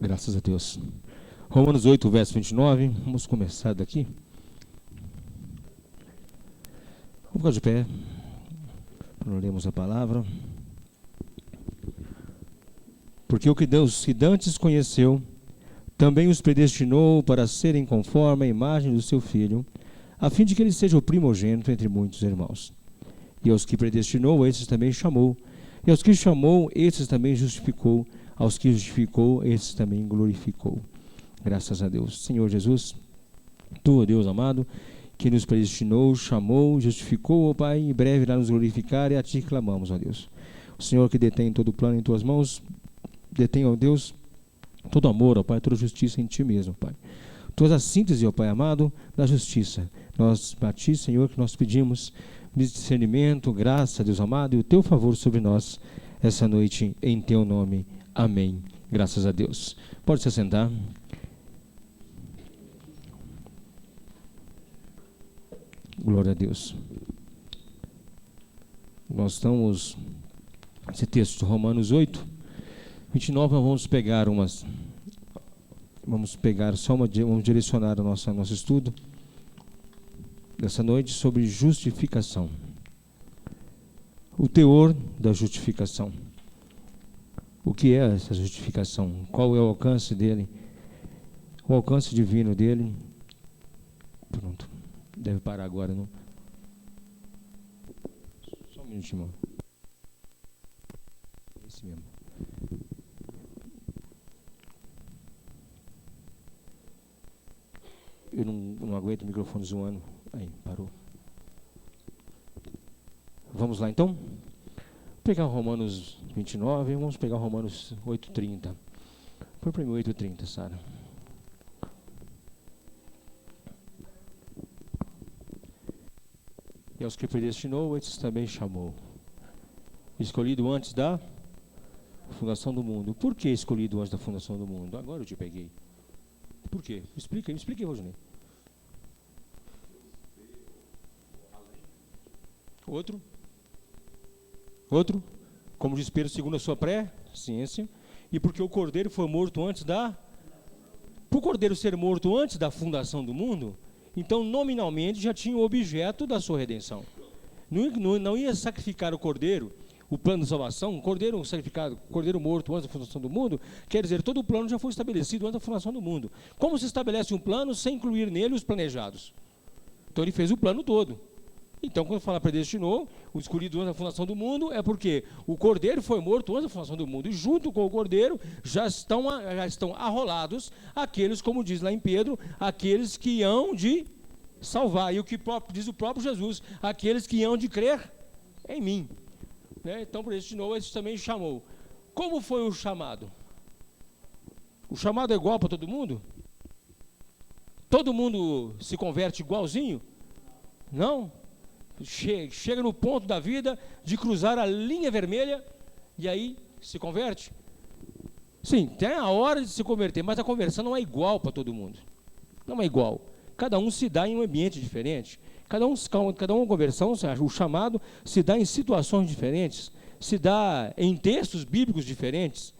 Graças a Deus. Romanos 8, verso 29. Vamos começar daqui. Vamos ficar de pé. Não lemos a palavra. Porque o que Deus que dantes conheceu, também os predestinou para serem conforme a imagem do seu Filho, a fim de que ele seja o primogênito entre muitos irmãos. E aos que predestinou, esses também chamou. E aos que chamou, esses também justificou. Aos que justificou, esses também glorificou. Graças a Deus. Senhor Jesus, Tu, ó Deus amado, que nos predestinou, chamou, justificou, ó Pai, em breve irá nos glorificar, e a Ti clamamos, ó Deus. O Senhor que detém todo o plano em Tuas mãos, detém, ó Deus, todo amor, ó Pai, toda justiça em Ti mesmo, Pai. Tu és a síntese, ó Pai amado, da justiça. Nós, a Ti, Senhor, que nós pedimos discernimento, graça, Deus amado, e o Teu favor sobre nós essa noite, em Teu nome. Amém. Graças a Deus. Pode se assentar. Glória a Deus. Nós estamos nesse texto de Romanos 8, 29, nós vamos direcionar o nosso estudo dessa noite sobre justificação. O teor da justificação. O que é essa justificação? Qual é o alcance dele? O alcance divino dele? Pronto. Deve parar agora, não? Só um minutinho, irmão. Esse mesmo. Eu não aguento o microfone zoando. Aí, parou. Vamos lá, então? Vou pegar o Romanos 29 e vamos pegar o Romanos 8:30. Põe para mim 8:30, Sara. E aos que predestinou, esses também chamou. Escolhido antes da fundação do mundo. Por que escolhido antes da fundação do mundo? Agora eu te peguei. Por quê? Me explica, Rodinei. Outro? Como diz Pedro, segundo a sua pré-ciência. E porque o Cordeiro foi morto antes da... Por o Cordeiro ser morto antes da fundação do mundo, então nominalmente já tinha o objeto da sua redenção. Não ia sacrificar o Cordeiro, o plano de salvação, o Cordeiro sacrificado, Cordeiro morto antes da fundação do mundo, quer dizer, todo o plano já foi estabelecido antes da fundação do mundo. Como se estabelece um plano sem incluir nele os planejados? Então ele fez o plano todo. Então, quando fala predestinou, o escolhido antes da fundação do mundo, é porque o Cordeiro foi morto antes da fundação do mundo. E junto com o Cordeiro já estão arrolados aqueles, como diz lá em Pedro, aqueles que hão de salvar. E o que diz o próprio Jesus, aqueles que hão de crer em mim. Né? Então, predestinou, esse também chamou. Como foi o chamado? O chamado é igual para todo mundo? Todo mundo se converte igualzinho? Não? Chega no ponto da vida de cruzar a linha vermelha e aí se converte? Sim, tem a hora de se converter, mas a conversão não é igual para todo mundo. Não é igual. Cada um se dá em um ambiente diferente. Cada uma conversão, o chamado se dá em situações diferentes, se dá em textos bíblicos diferentes,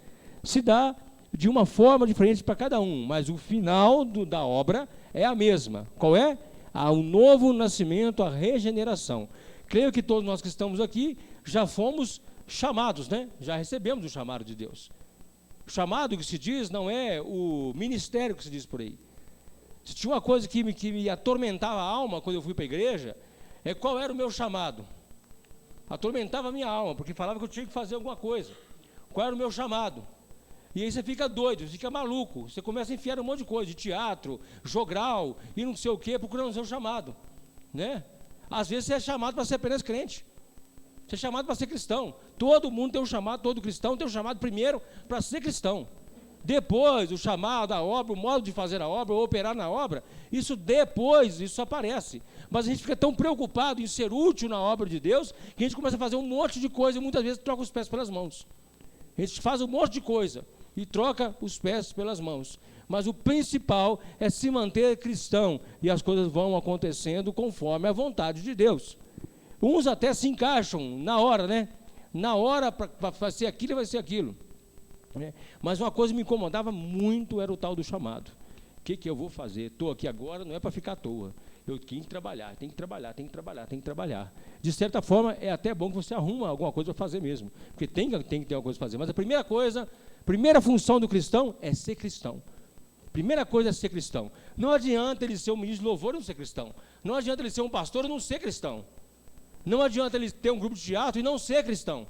se dá de uma forma diferente para cada um, mas o final da obra é a mesma. Qual é? Ao novo nascimento, a regeneração. Creio que todos nós que estamos aqui já fomos chamados, né? Já recebemos o chamado de Deus. O chamado que se diz não é o ministério que se diz por aí. Se tinha uma coisa que me atormentava a alma quando eu fui para a igreja, é qual era o meu chamado. Atormentava a minha alma, porque falava que eu tinha que fazer alguma coisa. Qual era o meu chamado? E aí você fica doido, você fica maluco, você começa a enfiar um monte de coisa, de teatro, jogral, e não sei o quê, procurando o seu chamado, né? Às vezes você é chamado para ser apenas crente, você é chamado para ser cristão. Todo mundo tem um chamado, todo cristão tem um chamado primeiro para ser cristão. Depois, o chamado, a obra, o modo de fazer a obra, ou operar na obra, isso aparece. Mas a gente fica tão preocupado em ser útil na obra de Deus, que a gente começa a fazer um monte de coisa e muitas vezes troca os pés pelas mãos. A gente faz um monte de coisa e troca os pés pelas mãos. Mas o principal é se manter cristão e as coisas vão acontecendo conforme a vontade de Deus. Uns até se encaixam na hora, né? Na hora para fazer aquilo, vai ser aquilo. né? Mas uma coisa que me incomodava muito era o tal do chamado. O que eu vou fazer? Estou aqui agora, não é para ficar à toa. Eu tenho que trabalhar, tenho que trabalhar, tenho que trabalhar, tenho que trabalhar. De certa forma, é até bom que você arruma alguma coisa para fazer mesmo, porque tem que ter alguma coisa para fazer. Mas a primeira função do cristão é ser cristão. Primeira coisa é ser cristão. Não adianta ele ser um ministro de louvor e não ser cristão. Não adianta ele ser um pastor e não ser cristão. Não adianta ele ter um grupo de teatro e não ser cristão.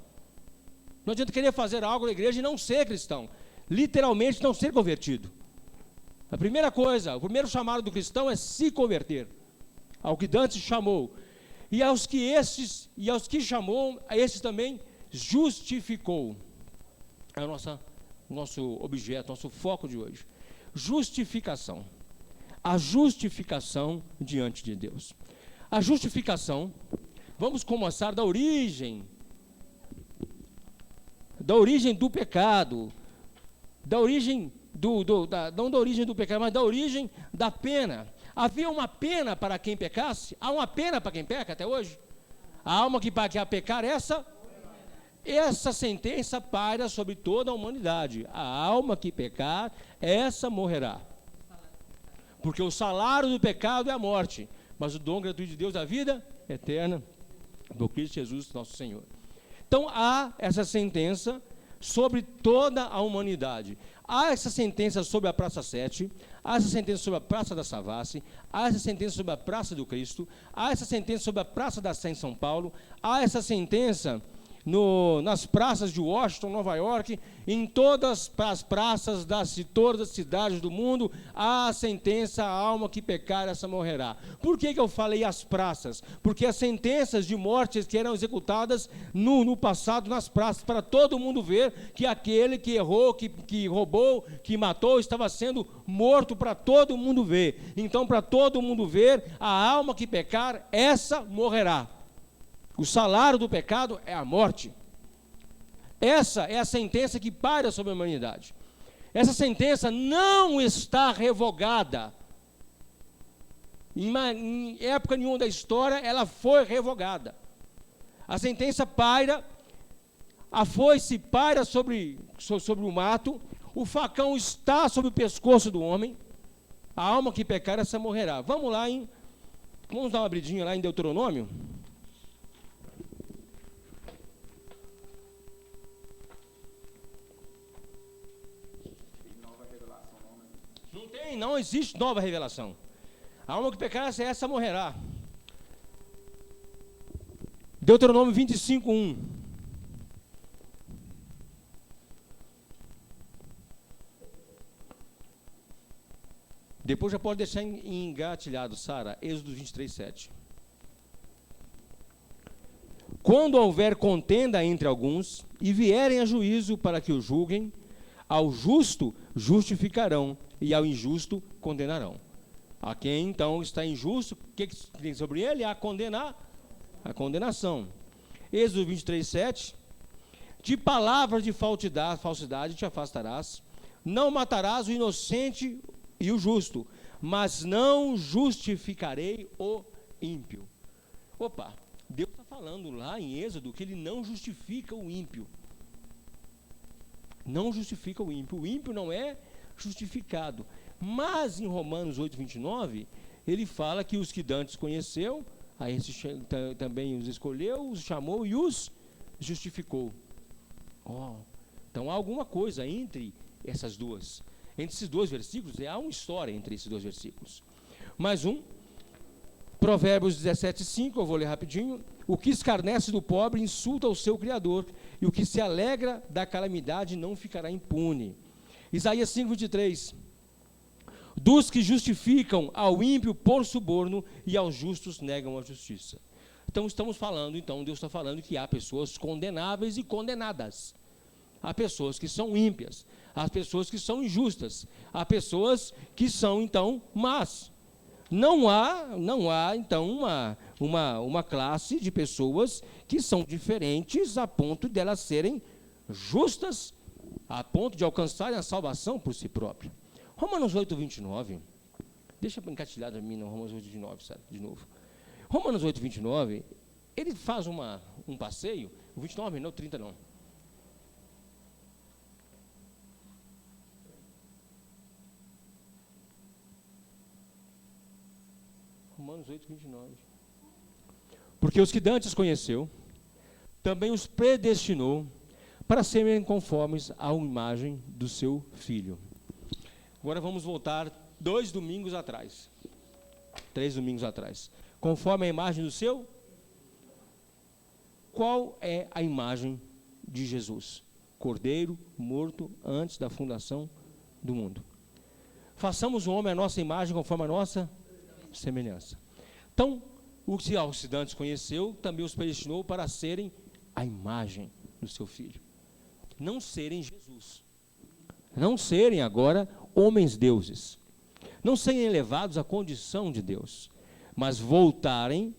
Não adianta querer fazer algo na igreja e não ser cristão. Literalmente não ser convertido. A primeira coisa, o primeiro chamado do cristão é se converter ao que Dante chamou. E aos que chamou, a esses também justificou. É o nosso objeto, nosso foco de hoje. Justificação. A justificação diante de Deus. A justificação, vamos começar da origem do pecado, da origem não da origem do pecado, mas da origem da pena. Havia uma pena para quem pecasse? Há uma pena para quem peca até hoje? A alma que a pecar, essa sentença paira sobre toda a humanidade. A alma que pecar, essa morrerá. Porque o salário do pecado é a morte, mas o dom gratuito de Deus é a vida eterna, por Cristo Jesus, nosso Senhor. Então há essa sentença sobre toda a humanidade. Há essa sentença sobre a Praça 7, há essa sentença sobre a Praça da Savassi, há essa sentença sobre a Praça do Cristo, há essa sentença sobre a Praça da Sé em São Paulo, há essa sentença nas praças de Washington, Nova York, em todas as praças todas as cidades do mundo, há a sentença, a alma que pecar, essa morrerá. Por que eu falei as praças? Porque as sentenças de mortes que eram executadas no passado nas praças, para todo mundo ver que aquele que errou, que roubou, que matou, estava sendo morto, para todo mundo ver. Então, para todo mundo ver, a alma que pecar, essa morrerá. O salário do pecado é a morte. Essa é a sentença que paira sobre a humanidade. Essa sentença não está revogada. Em época nenhuma da história, ela foi revogada. A sentença paira, a foice paira sobre o mato, o facão está sobre o pescoço do homem, a alma que pecar, essa morrerá. Vamos dar uma abridinha lá em Deuteronômio. Não existe nova revelação. A alma que pecar, essa morrerá. Deuteronômio 25, 1. Depois já pode deixar engatilhado, Sara. Êxodo 23, 7. Quando houver contenda entre alguns, e vierem a juízo para que o julguem, ao justo justificarão, e ao injusto condenarão. A quem então está injusto, o que tem sobre ele? A condenação. Êxodo 23, 7. De palavras de falsidade te afastarás, não matarás o inocente e o justo, mas não justificarei o ímpio. Opa, Deus está falando lá em Êxodo que ele não justifica o ímpio. Não justifica o ímpio. O ímpio não é justificado. Mas em Romanos 8, 29, ele fala que os que Dantes conheceu, a esses também os escolheu, os chamou e os justificou. Então há alguma coisa entre esses dois versículos, há uma história entre esses dois versículos. Mais um, Provérbios 17, 5, eu vou ler rapidinho. O que escarnece do pobre insulta o seu Criador, e o que se alegra da calamidade não ficará impune. Isaías 5, 23. Dos que justificam ao ímpio por suborno e aos justos negam a justiça. Então Deus está falando que há pessoas condenáveis e condenadas. Há pessoas que são ímpias, há pessoas que são injustas, há pessoas que são então más. Não há então uma classe de pessoas que são diferentes a ponto de elas serem justas, a ponto de alcançarem a salvação por si próprio. Romanos 8, 29. Deixa encatilhado a mim no Romanos 8, 29, sabe, de novo. Romanos 8, 29, ele faz um passeio, 29 não, 30 não. Romanos 8, 29. Porque os que dantes conheceu, também os predestinou para serem conformes à imagem do seu Filho. Agora vamos voltar 3 domingos atrás. Conforme a imagem do seu? Qual é a imagem de Jesus? Cordeiro morto antes da fundação do mundo. Façamos o homem a nossa imagem conforme a nossa semelhança. Então, os que dantes conheceu, também os predestinou para serem a imagem do seu Filho. Não serem Jesus. Não serem agora homens deuses. Não serem elevados à condição de Deus. Mas voltarem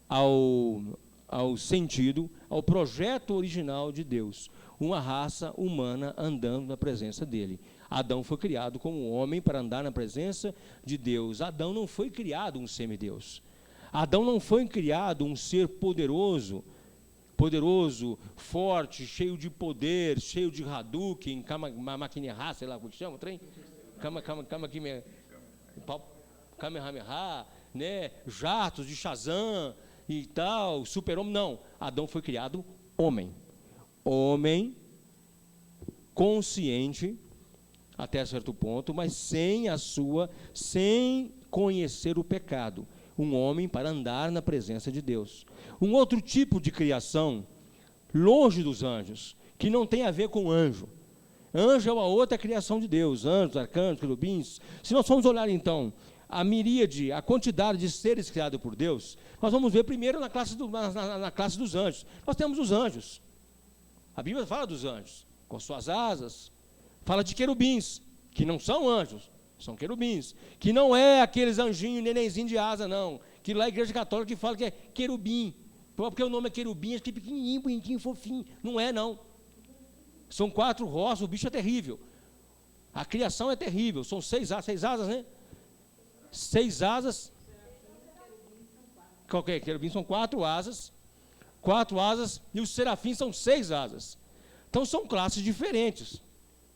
ao sentido, ao projeto original de Deus. Uma raça humana andando na presença dele. Adão foi criado como um homem para andar na presença de Deus. Adão não foi criado um semideus. Adão não foi criado um ser poderoso, forte, cheio de poder, cheio de Hadouken, Kamehameha, sei lá como que chama o trem? Kamehameha, né? Jatos de Shazam e tal, super-homem. Não, Adão foi criado homem. Homem consciente até certo ponto, mas sem conhecer o pecado. Um homem para andar na presença de Deus. Um outro tipo de criação, longe dos anjos, que não tem a ver com anjo. Anjo é uma outra criação de Deus, anjos, arcanjos, querubins. Se nós formos olhar então a miríade, a quantidade de seres criados por Deus, nós vamos ver primeiro na classe dos anjos. Nós temos os anjos. A Bíblia fala dos anjos, com suas asas. Fala de querubins, que não são anjos, são querubins. Que não é aqueles anjinhos, nenenzinho de asa, não. Que lá a igreja católica que fala que é querubim. Porque o nome é querubim, é pequenininho, bonitinho, fofinho. Não é, não. São 4 rostos, o bicho é terrível. A criação é terrível. São 6 asas, né? 6 asas. Qualquer querubim são 4 asas. 4 asas, e os serafins são 6 asas. Então são classes diferentes.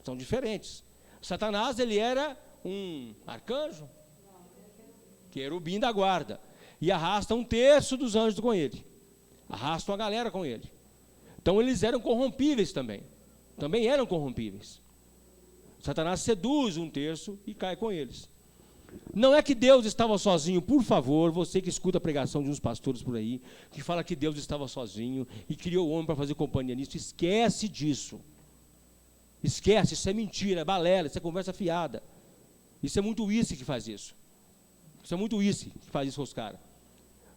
São diferentes. Satanás, ele era um arcanjo, querubim da guarda, e arrasta 1/3 dos anjos com ele, arrasta uma galera com ele. Então eles eram corrompíveis também eram corrompíveis. Satanás seduz 1/3 e cai com eles. Não é que Deus estava sozinho, por favor, você que escuta a pregação de uns pastores por aí, que fala que Deus estava sozinho e criou o homem para fazer companhia nisso, esquece disso. Esquece, isso é mentira, é balela, isso é conversa fiada. Isso é muito uísque que faz isso. Isso é muito uísque que faz isso com os caras.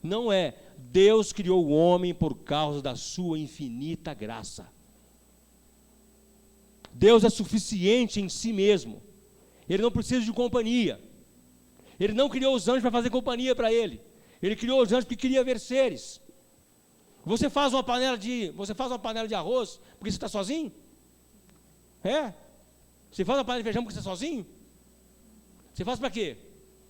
Não é. Deus criou o homem por causa da sua infinita graça. Deus é suficiente em si mesmo. Ele não precisa de companhia. Ele não criou os anjos para fazer companhia para ele. Ele criou os anjos porque queria ver seres. Você faz uma panela de arroz porque você está sozinho? É? Você faz uma panela de feijão porque você está sozinho? Você faz para quê?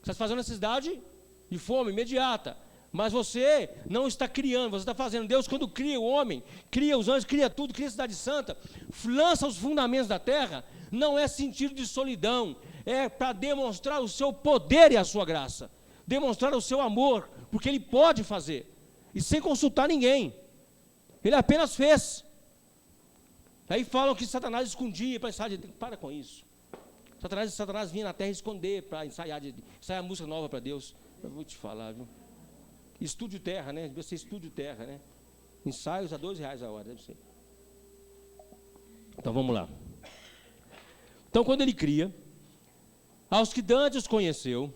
Você está fazendo necessidade de fome imediata. Mas você não está criando, você está fazendo. Deus, quando cria o homem, cria os anjos, cria tudo, cria a cidade santa, lança os fundamentos da terra, não é sentido de solidão, é para demonstrar o seu poder e a sua graça, demonstrar o seu amor, porque Ele pode fazer, e sem consultar ninguém. Ele apenas fez. Aí falam que Satanás escondia para ensaiar. Para com isso. Satanás vinha na terra esconder para ensaiar música nova para Deus. Eu vou te falar, viu? Estúdio Terra, né? Deve ser Estúdio Terra, né? Ensaios a R$12 a hora, deve ser. Então vamos lá. Então quando ele cria, aos que dantes conheceu,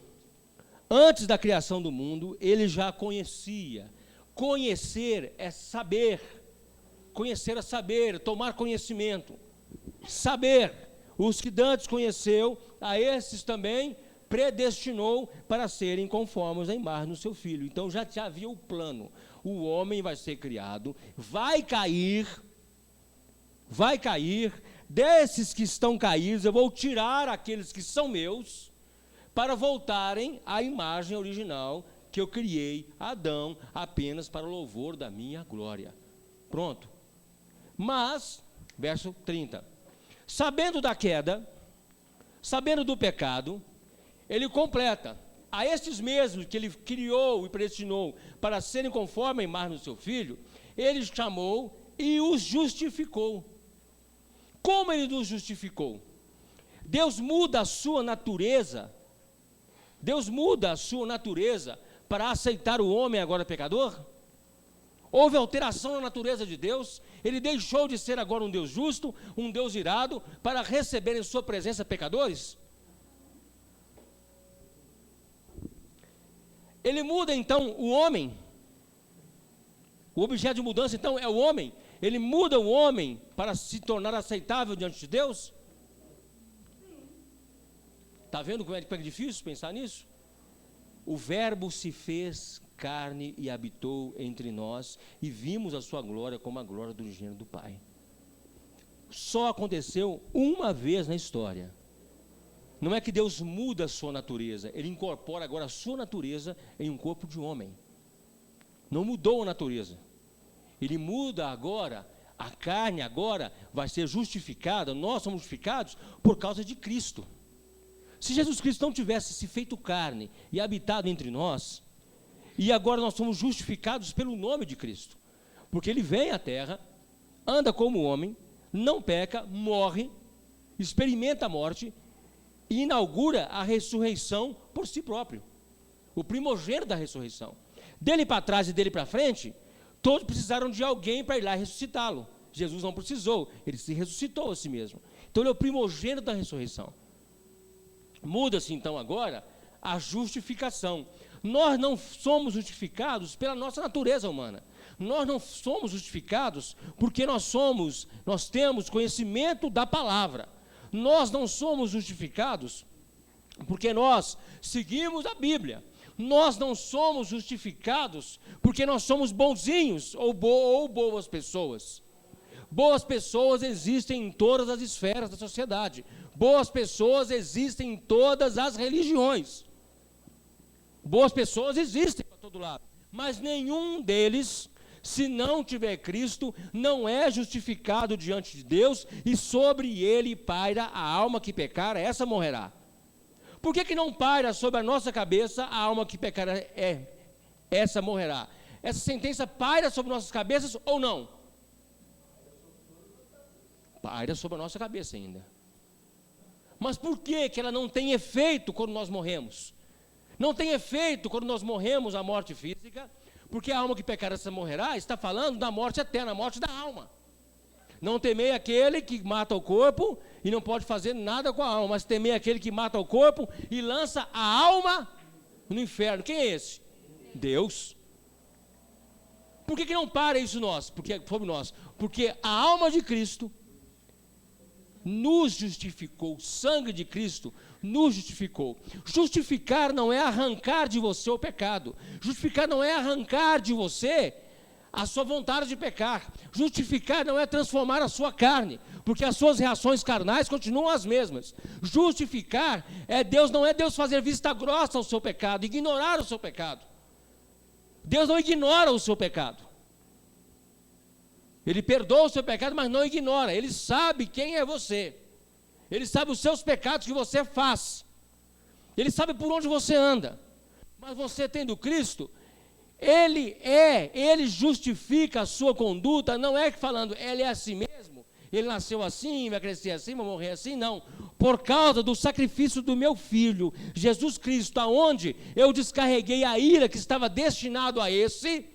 antes da criação do mundo, ele já conhecia. Conhecer é saber. Conhecer é saber, tomar conhecimento. Saber. Os que dantes conheceu, a esses também predestinou para serem conformes à imagem do seu Filho. Então já havia o plano. O homem vai ser criado, vai cair, desses que estão caídos, eu vou tirar aqueles que são meus, para voltarem à imagem original que eu criei, Adão, apenas para o louvor da minha glória. Pronto. Mas, verso 30, sabendo da queda, sabendo do pecado, ele completa, a estes mesmos que ele criou e predestinou para serem conforme a imagem do seu Filho, ele chamou e os justificou. Como ele nos justificou? Deus muda a sua natureza. Deus muda a sua natureza para aceitar o homem agora pecador? Houve alteração na natureza de Deus? Ele deixou de ser agora um Deus justo, um Deus irado, para receber em sua presença pecadores? Ele muda então o homem. O objeto de mudança então é o homem. Ele muda o homem para se tornar aceitável diante de Deus? Está vendo como é difícil pensar nisso? O Verbo se fez carne e habitou entre nós, e vimos a sua glória como a glória do unigênito do Pai. Só aconteceu uma vez na história. Não é que Deus muda a sua natureza, ele incorpora agora a sua natureza em um corpo de homem. Não mudou a natureza. Ele muda agora, a carne agora vai ser justificada, nós somos justificados por causa de Cristo. Se Jesus Cristo não tivesse se feito carne e habitado entre nós, e agora nós somos justificados pelo nome de Cristo, porque ele vem à terra, anda como homem, não peca, morre, experimenta a morte e inaugura a ressurreição por si próprio, o primogênito da ressurreição. Dele para trás e dele para frente, todos precisaram de alguém para ir lá ressuscitá-lo. Jesus não precisou, ele se ressuscitou a si mesmo. Então ele é o primogênito da ressurreição. Muda-se então agora a justificação. Nós não somos justificados pela nossa natureza humana. Nós não somos justificados porque nós temos conhecimento da palavra. Nós não somos justificados porque nós seguimos a Bíblia. Nós não somos justificados porque nós somos bonzinhos ou boas pessoas. Boas pessoas existem em todas as esferas da sociedade. Boas pessoas existem em todas as religiões. Boas pessoas existem para todo lado. Mas nenhum deles, se não tiver Cristo, não é justificado diante de Deus, e sobre ele paira a alma que pecar, essa morrerá. Por que não paira sobre a nossa cabeça a alma que pecar, essa morrerá? Essa sentença paira sobre nossas cabeças ou não? Paira sobre a nossa cabeça ainda. Mas por que ela não tem efeito quando nós morremos? Não tem efeito quando nós morremos a morte física, porque a alma que pecar essa morrerá está falando da morte eterna, a morte da alma. Não temei aquele que mata o corpo e não pode fazer nada com a alma, mas temei aquele que mata o corpo e lança a alma no inferno. Quem é esse? Deus. Por que não para isso sobre nós? Porque a alma de Cristo nos justificou, o sangue de Cristo nos justificou. Justificar não é arrancar de você o pecado. Justificar não é arrancar de você a sua vontade de pecar. Justificar não é transformar a sua carne, porque as suas reações carnais continuam as mesmas. Justificar não é Deus fazer vista grossa ao seu pecado, ignorar o seu pecado. Deus não ignora o seu pecado. Ele perdoa o seu pecado, mas não ignora. Ele sabe quem é você. Ele sabe os seus pecados que você faz. Ele sabe por onde você anda. Mas você tendo Cristo, Ele justifica a sua conduta, não é que falando, ele é assim mesmo, ele nasceu assim, vai crescer assim, vai morrer assim, não. Por causa do sacrifício do meu Filho, Jesus Cristo, aonde eu descarreguei a ira que estava destinado a esse,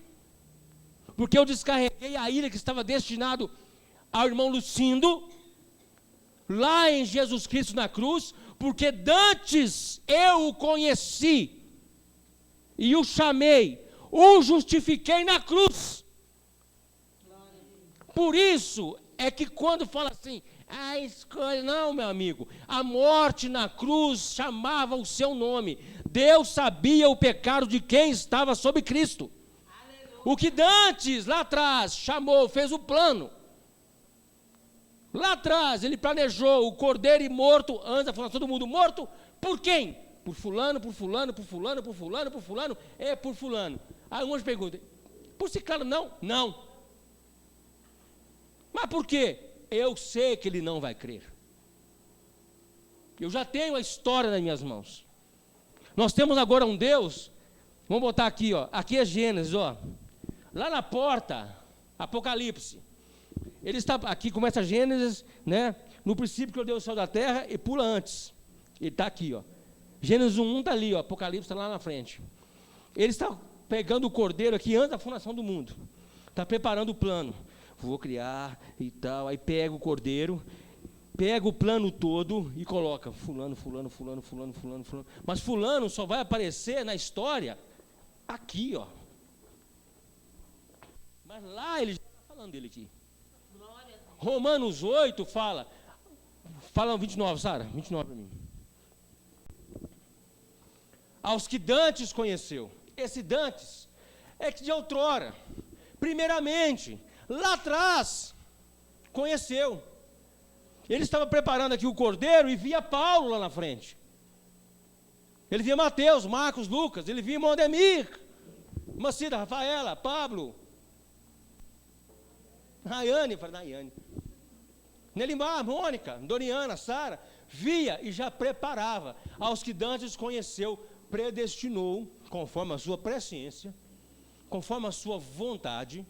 porque eu descarreguei a ira que estava destinado ao irmão Lucindo, lá em Jesus Cristo na cruz, porque dantes eu o conheci, e o chamei, o justifiquei na cruz. Por isso é que quando fala assim, escolha, não, meu amigo, a morte na cruz chamava o seu nome. Deus sabia o pecado de quem estava sob Cristo. O que dantes, lá atrás, chamou, fez o plano. Lá atrás, ele planejou o cordeiro morto, antes da fundação do mundo, morto por quem? Por fulano, por fulano, por fulano, por fulano, por fulano, por fulano. Aí um monte de pergunta, por Ciclano não? Não. Mas por quê? Eu sei que ele não vai crer. Eu já tenho a história nas minhas mãos. Nós temos agora um Deus, vamos botar aqui, ó, aqui é Gênesis, ó. Lá na porta, Apocalipse. Ele está, aqui começa Gênesis, né? No princípio criou Deus o céu da terra e pula antes. Ele está aqui, ó. Gênesis 1 está ali, ó, Apocalipse está lá na frente. Ele está pegando o cordeiro aqui antes da fundação do mundo. Está preparando o plano. Vou criar e tal. Aí pega o cordeiro, pega o plano todo e coloca fulano. Mas fulano só vai aparecer na história aqui, ó. Mas lá ele já está falando dele aqui. Romanos 8 fala 29, Sara, 29 para mim. Aos que dantes conheceu. Esse dantes é que de outrora, primeiramente, lá atrás, conheceu. Ele estava preparando aqui o cordeiro e via Paulo lá na frente. Ele via Mateus, Marcos, Lucas, ele via Mondemir, Macida, Rafaela, Pablo, Rayane, Nelimar, Mônica, Doriana, Sara, via e já preparava. Aos que dantes conheceu, predestinou, conforme a sua presciência, conforme a sua vontade,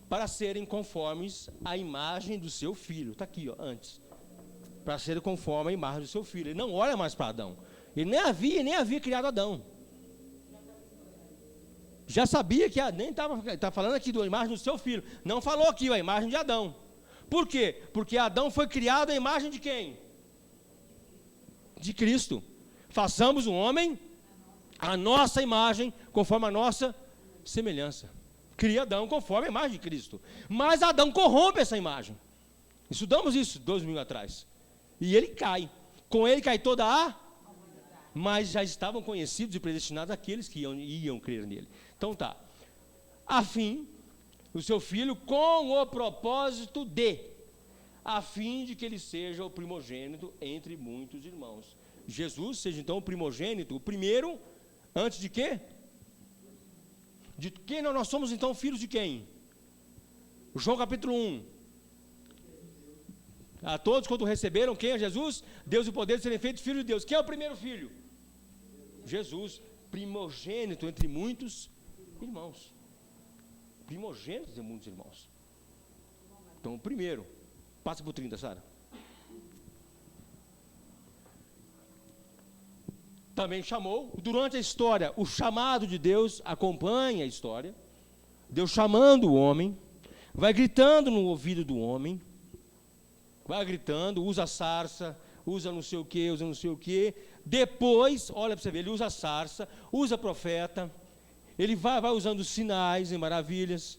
para serem conformes à imagem do seu filho. Está aqui, ó, antes. Para serem conforme à imagem do seu filho. Ele não olha mais para Adão. Ele nem havia criado Adão. Já sabia que nem está falando aqui da imagem do seu filho. Não falou aqui a imagem de Adão. Por quê? Porque Adão foi criado à imagem de quem? De Cristo. Façamos o homem a nossa imagem, conforme a nossa semelhança. Cria Adão conforme a imagem de Cristo. Mas Adão corrompe essa imagem. Estudamos isso 2000 atrás. E ele cai. Com ele cai toda a... Mas já estavam conhecidos e predestinados aqueles que iam crer nele. Então tá. A fim, o seu filho, com o propósito a fim de que ele seja o primogênito entre muitos irmãos. Jesus seja então o primogênito, o primeiro, antes de quê? De quem nós somos então filhos de quem? João capítulo 1. A todos quando receberam quem é Jesus? Deus e o poder de serem feitos filhos de Deus. Quem é o primeiro filho? Jesus, primogênito entre muitos irmãos. Primogênito entre muitos irmãos. Então o primeiro. Passa por 30, Sara. Também chamou, durante a história, o chamado de Deus acompanha a história. Deus chamando o homem, vai gritando no ouvido do homem, vai gritando, usa sarça, usa não sei o que, depois, olha para você ver, ele usa sarça, usa profeta, ele vai usando sinais e maravilhas,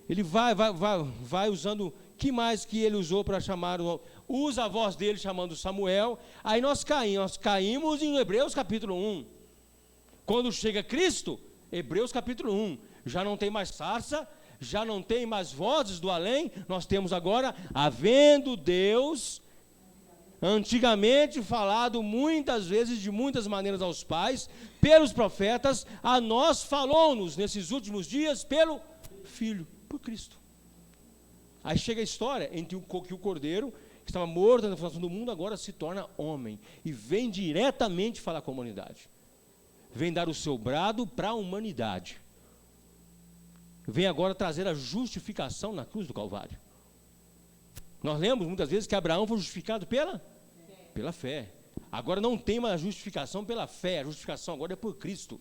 ele vai usando, que mais que ele usou para chamar, usa a voz dele chamando Samuel, aí nós caímos em Hebreus capítulo 1, quando chega Cristo, Hebreus capítulo 1, já não tem mais sarça, já não tem mais vozes do além, nós temos agora, havendo Deus, antigamente falado muitas vezes, de muitas maneiras aos pais, pelos profetas, a nós falou-nos nesses últimos dias, pelo Filho, por Cristo. Aí chega a história em que o cordeiro, que estava morto na fundação do mundo, agora se torna homem, e vem diretamente falar com a humanidade, vem dar o seu brado para a humanidade, vem agora trazer a justificação na cruz do Calvário. Nós lemos muitas vezes que Abraão foi justificado pela fé. Agora não tem mais a justificação pela fé, a justificação agora é por Cristo.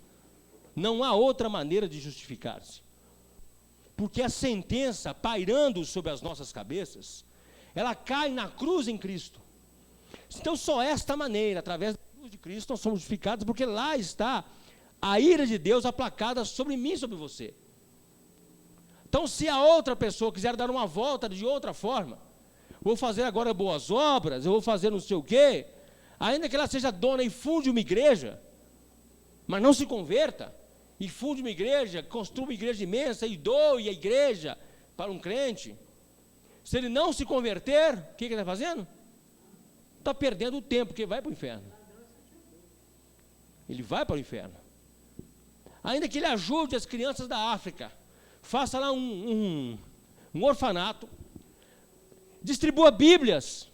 Não há outra maneira de justificar-se. Porque a sentença pairando sobre as nossas cabeças, ela cai na cruz em Cristo. Então só esta maneira, através da cruz de Cristo, nós somos justificados, porque lá está a ira de Deus aplacada sobre mim e sobre você. Então, se a outra pessoa quiser dar uma volta de outra forma, vou fazer agora boas obras, eu vou fazer não sei o quê, ainda que ela seja dona e funde uma igreja, mas não se converta, e funde uma igreja, construa uma igreja imensa e doe a igreja para um crente, se ele não se converter, o que ele está fazendo? Está perdendo o tempo, porque vai para o inferno. Ele vai para o inferno. Ainda que ele ajude as crianças da África, faça lá um orfanato, distribua Bíblias,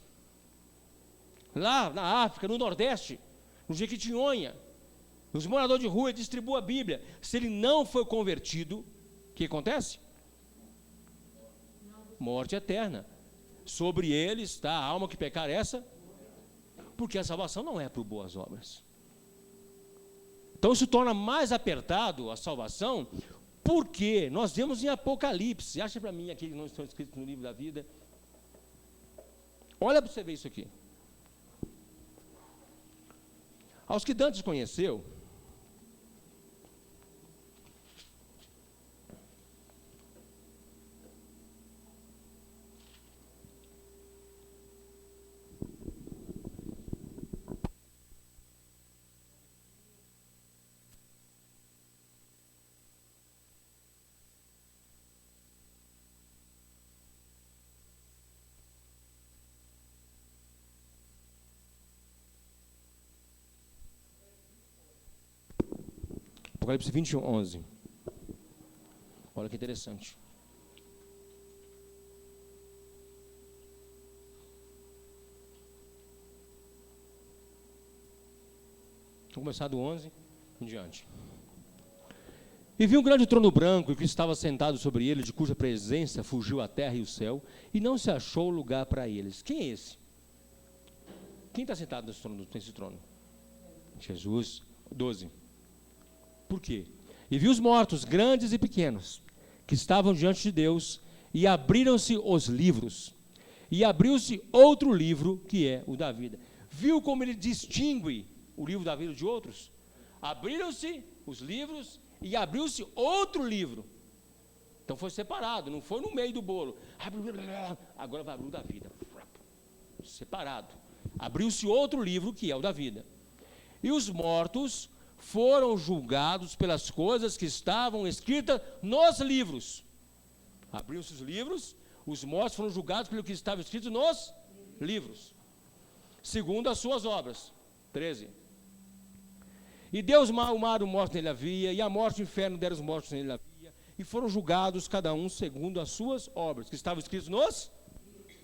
lá na África, no Nordeste, no Jequitinhonha, os moradores de rua, distribua a Bíblia. Se ele não foi convertido, o que acontece? Morte eterna. Sobre ele está a alma que pecar essa, porque a salvação não é por boas obras. Então isso torna mais apertado a salvação, porque nós vemos em Apocalipse, acha para mim aqui que não estão escritos no livro da vida, olha para você ver isso aqui. Aos que Dantes conheceu, Apocalipse 21, 11. Olha que interessante. Vamos começar do 11 em diante. E vi um grande trono branco, e que estava sentado sobre ele, de cuja presença fugiu a terra e o céu, e não se achou lugar para eles. Quem é esse? Quem está sentado nesse trono? Jesus. 12. Por quê? E vi os mortos, grandes e pequenos, que estavam diante de Deus, e abriram-se os livros. E abriu-se outro livro, que é o da vida. Viu como ele distingue o livro da vida de outros? Abriram-se os livros e abriu-se outro livro. Então foi separado, não foi no meio do bolo. Agora vai abrir o da vida. Separado. Abriu-se outro livro, que é o da vida. E os mortos foram julgados pelas coisas que estavam escritas nos livros. Abriram-se os livros, os mortos foram julgados pelo que estava escrito nos livros, segundo as suas obras. 13. E Deus o mar, o morto nele havia, e a morte e o inferno deram os mortos nele havia, e foram julgados cada um segundo as suas obras, que estavam escritos nos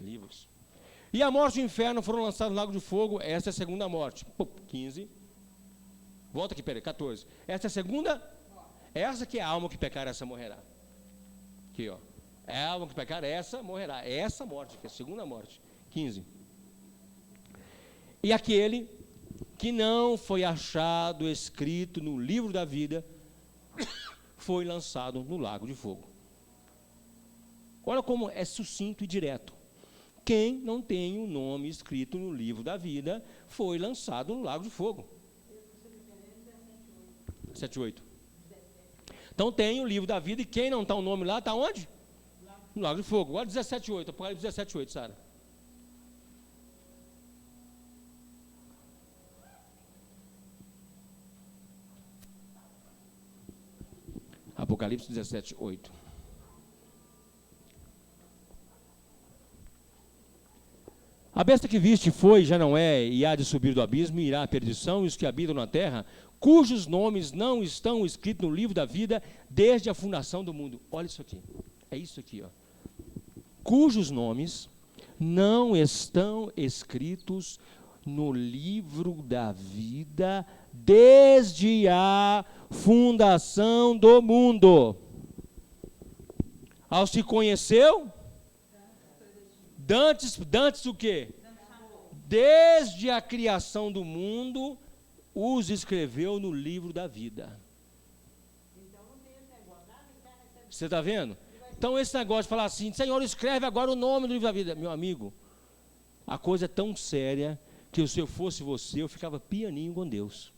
livros. E a morte e o inferno foram lançados no lago de fogo. Essa é a segunda morte. 15. Volta aqui, peraí, 14. Essa é a segunda. Essa que é a alma que pecar, essa morrerá. Aqui, ó. É a alma que pecar, essa morrerá. É essa morte, que é a segunda morte. 15. E aquele que não foi achado escrito no livro da vida foi lançado no lago de fogo. Olha como é sucinto e direto. Quem não tem o nome escrito no livro da vida foi lançado no lago de fogo. 7:8. Então tem o livro da vida, e quem não está o nome lá, está onde? No lago de fogo. Agora 17:8, Apocalipse 17:8, Sara. Apocalipse 17:8. A besta que viste foi, já não é, e há de subir do abismo, e irá à perdição, e os que habitam na terra, cujos nomes não estão escritos no livro da vida, desde a fundação do mundo. Olha isso aqui, é isso aqui, ó. Cujos nomes não estão escritos no livro da vida, desde a fundação do mundo. Aos que conheceu, Dantes o quê? Desde a criação do mundo, os escreveu no livro da vida. Você está vendo? Então esse negócio de falar assim, Senhor, escreve agora o nome do livro da vida. Meu amigo, a coisa é tão séria que se eu fosse você, eu ficava pianinho com Deus.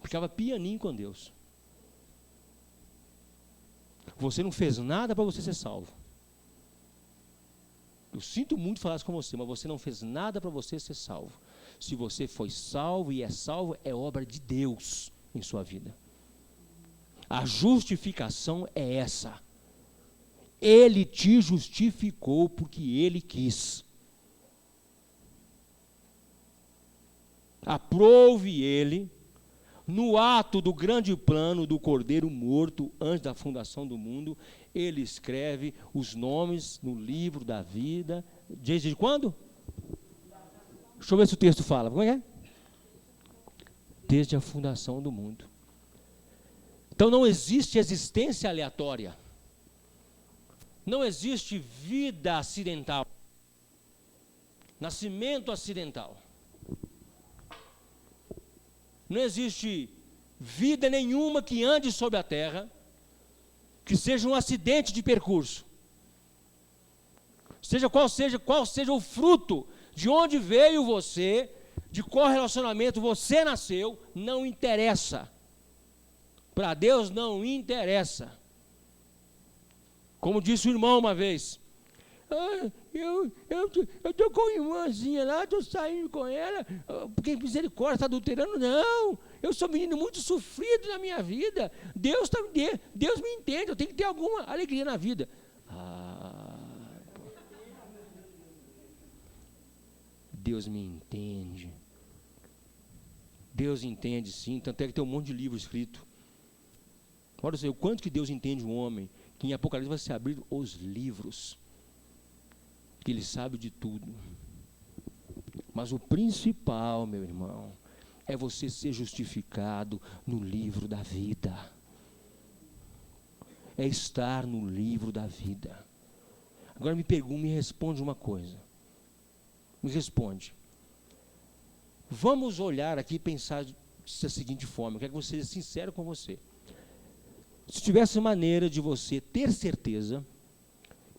Ficava pianinho com Deus. Você não fez nada para você ser salvo. Eu sinto muito falar isso com você, mas você não fez nada para você ser salvo. Se você foi salvo e é salvo, é obra de Deus em sua vida. A justificação é essa. Ele te justificou porque Ele quis. Aprove Ele no ato do grande plano do Cordeiro morto antes da fundação do mundo, ele escreve os nomes no livro da vida. Desde quando? Deixa eu ver se o texto fala. Como é que é? Desde a fundação do mundo. Então não existe existência aleatória. Não existe vida acidental. Nascimento acidental. Não existe vida nenhuma que ande sobre a terra que seja um acidente de percurso. Qual seja o fruto de onde veio você, de qual relacionamento você nasceu, não interessa. Para Deus não interessa. Como disse o irmão uma vez, eu estou com uma irmãzinha lá, estou saindo com ela, porque misericórdia, está adulterando. Não, eu sou um menino muito sofrido na minha vida. Deus me entende, eu tenho que ter alguma alegria na vida. Deus me entende. Deus entende sim, tanto é que tem um monte de livro escrito. Olha só, o quanto que Deus entende um homem, que em Apocalipse vai se abrir os livros, que ele sabe de tudo. Mas o principal, meu irmão, é você ser justificado no livro da vida. É estar no livro da vida. Agora me responde uma coisa. Me responde. Vamos olhar aqui e pensar da seguinte forma. Eu quero que você seja sincero com você. Se tivesse maneira de você ter certeza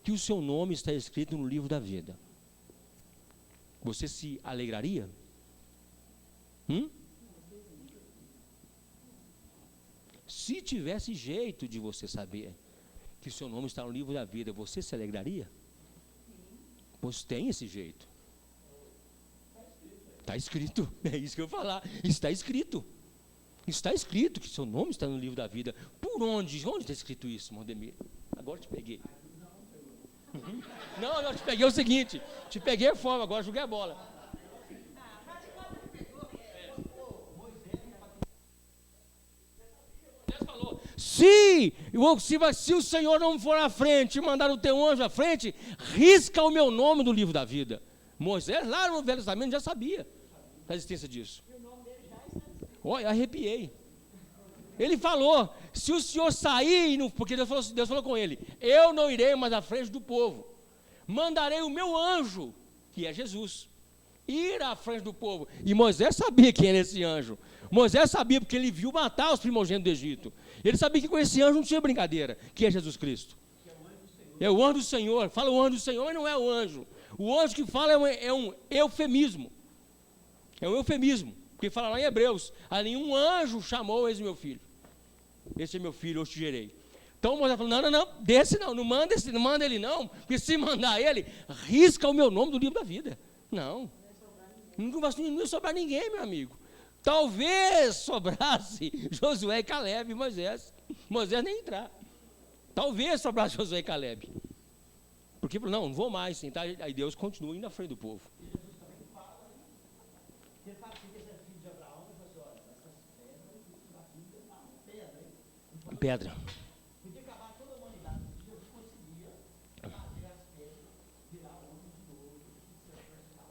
que o seu nome está escrito no livro da vida, você se alegraria? Se tivesse jeito de você saber que o seu nome está no livro da vida, você se alegraria? Pois tem esse jeito. Está escrito, é isso que eu vou falar. Está escrito. Está escrito que seu nome está no livro da vida. Por onde? Onde está escrito isso, Mondemir? Agora te peguei. Não, eu te peguei o seguinte. Te peguei a forma, agora joguei a bola. Deus falou, se o Senhor não for à frente e mandar o teu anjo à frente, risca o meu nome do livro da vida. Moisés, lá no Velho Testamento, já sabia da existência disso. Olha, arrepiei. Ele falou, se o senhor sair, porque Deus falou com ele, eu não irei mais à frente do povo, mandarei o meu anjo, que é Jesus, ir à frente do povo. E Moisés sabia quem era esse anjo. Moisés sabia porque ele viu matar os primogênitos do Egito. Ele sabia que com esse anjo não tinha brincadeira, que é Jesus Cristo. É o anjo do Senhor. Fala o anjo do Senhor, mas não é o anjo. O anjo que fala é um eufemismo. É um eufemismo. Porque fala lá em Hebreus, a nenhum anjo chamou esse meu filho. Esse é meu filho, eu te gerei. Então Moisés falou, não, desse não manda ele não, porque se mandar ele, risca o meu nome do livro da vida. Não vai sobrar ninguém, meu amigo. Talvez sobrasse Josué e Caleb e Moisés. Moisés nem entrar. Talvez sobrasse Josué e Caleb. Porque não vou mais sentar. Aí Deus continua indo à frente do povo. Pedra.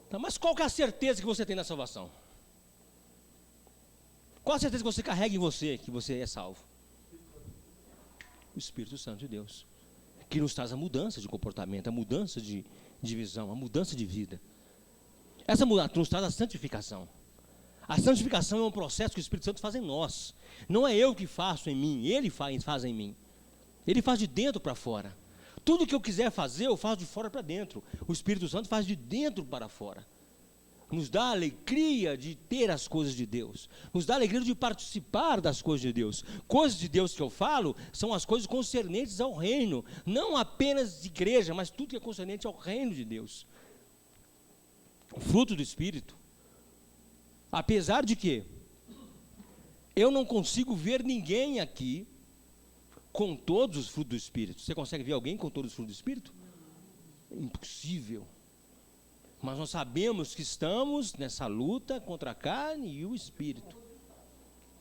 Tá, mas qual que é a certeza que você tem na salvação? Qual a certeza que você carrega em você, que você é salvo? O Espírito Santo de Deus, que nos traz a mudança de comportamento, a mudança de visão, a mudança de vida. Essa mudança nos traz a santificação. A santificação é um processo que o Espírito Santo faz em nós. Não é eu que faço em mim, Ele faz em mim. Ele faz de dentro para fora. Tudo que eu quiser fazer, eu faço de fora para dentro. O Espírito Santo faz de dentro para fora. Nos dá a alegria de ter as coisas de Deus. Nos dá a alegria de participar das coisas de Deus. Coisas de Deus que eu falo são as coisas concernentes ao reino. Não apenas de igreja, mas tudo que é concernente ao reino de Deus. O fruto do Espírito. Apesar de que eu não consigo ver ninguém aqui com todos os frutos do Espírito. Você consegue ver alguém com todos os frutos do Espírito? Impossível. Mas nós sabemos que estamos nessa luta contra a carne e o Espírito.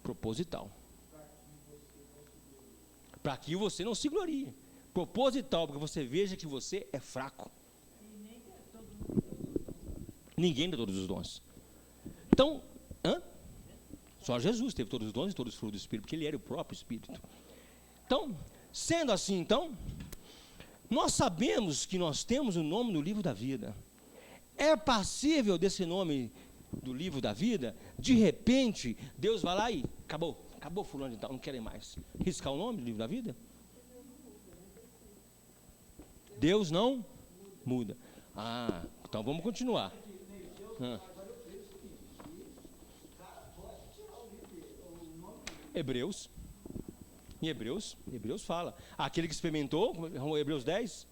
Proposital. Para que você não se glorie. Proposital, para que você veja que você é fraco. Ninguém tem todos os dons. Então, só Jesus teve todos os dons e todos os frutos do Espírito, porque ele era o próprio Espírito. Então, sendo assim, então, nós sabemos que nós temos o nome no livro da vida. É passível desse nome do livro da vida, de repente, Deus vai lá e acabou fulano e tal, não querem mais. Riscar o nome do livro da vida? Deus não muda. Então vamos continuar. Hebreus. Em Hebreus fala. Aquele que experimentou, Hebreus 10.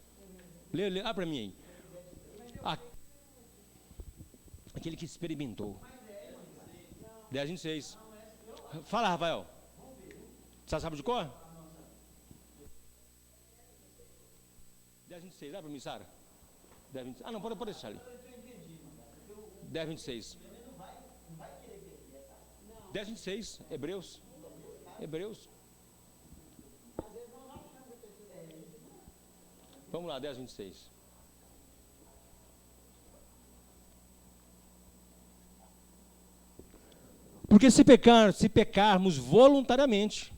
Lê para mim aí. Aquele que experimentou. 10, 26. Fala, Rafael. Você sabe de cor? 10, 26. Dá para mim, Sara? 10, 26. Não, pode deixar ali. 10, 26. 10, 26. Hebreus. Vamos lá, 10, 26. Porque se pecarmos voluntariamente,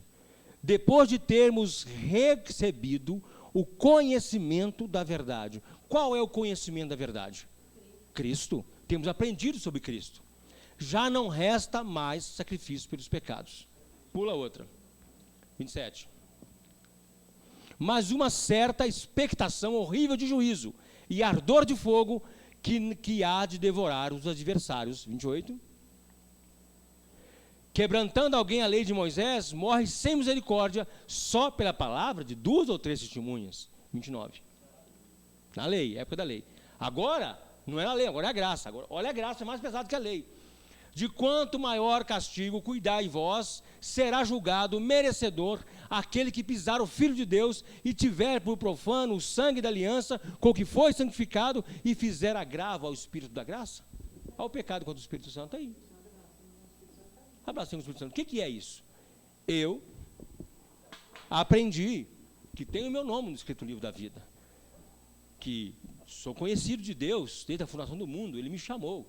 depois de termos recebido o conhecimento da verdade. Qual é o conhecimento da verdade? Cristo. Temos aprendido sobre Cristo. Já não resta mais sacrifício pelos pecados. Pula outra. 27. Mas uma certa expectação horrível de juízo e ardor de fogo que há de devorar os adversários. 28. Quebrantando alguém a lei de Moisés, morre sem misericórdia, só pela palavra de 2 ou 3 testemunhas. 29. Na lei, época da lei. Agora, não é a lei, agora é a graça. Agora, olha, a graça é mais pesada que a lei. De quanto maior castigo cuidai vós, será julgado merecedor aquele que pisar o Filho de Deus e tiver por profano o sangue da aliança com que foi santificado e fizer agravo ao Espírito da graça. Olha o pecado contra o Espírito Santo aí. Abraçando o Espírito Santo. O que é isso? Eu aprendi que tenho o meu nome no escrito livro da vida. Que sou conhecido de Deus desde a fundação do mundo. Ele me chamou,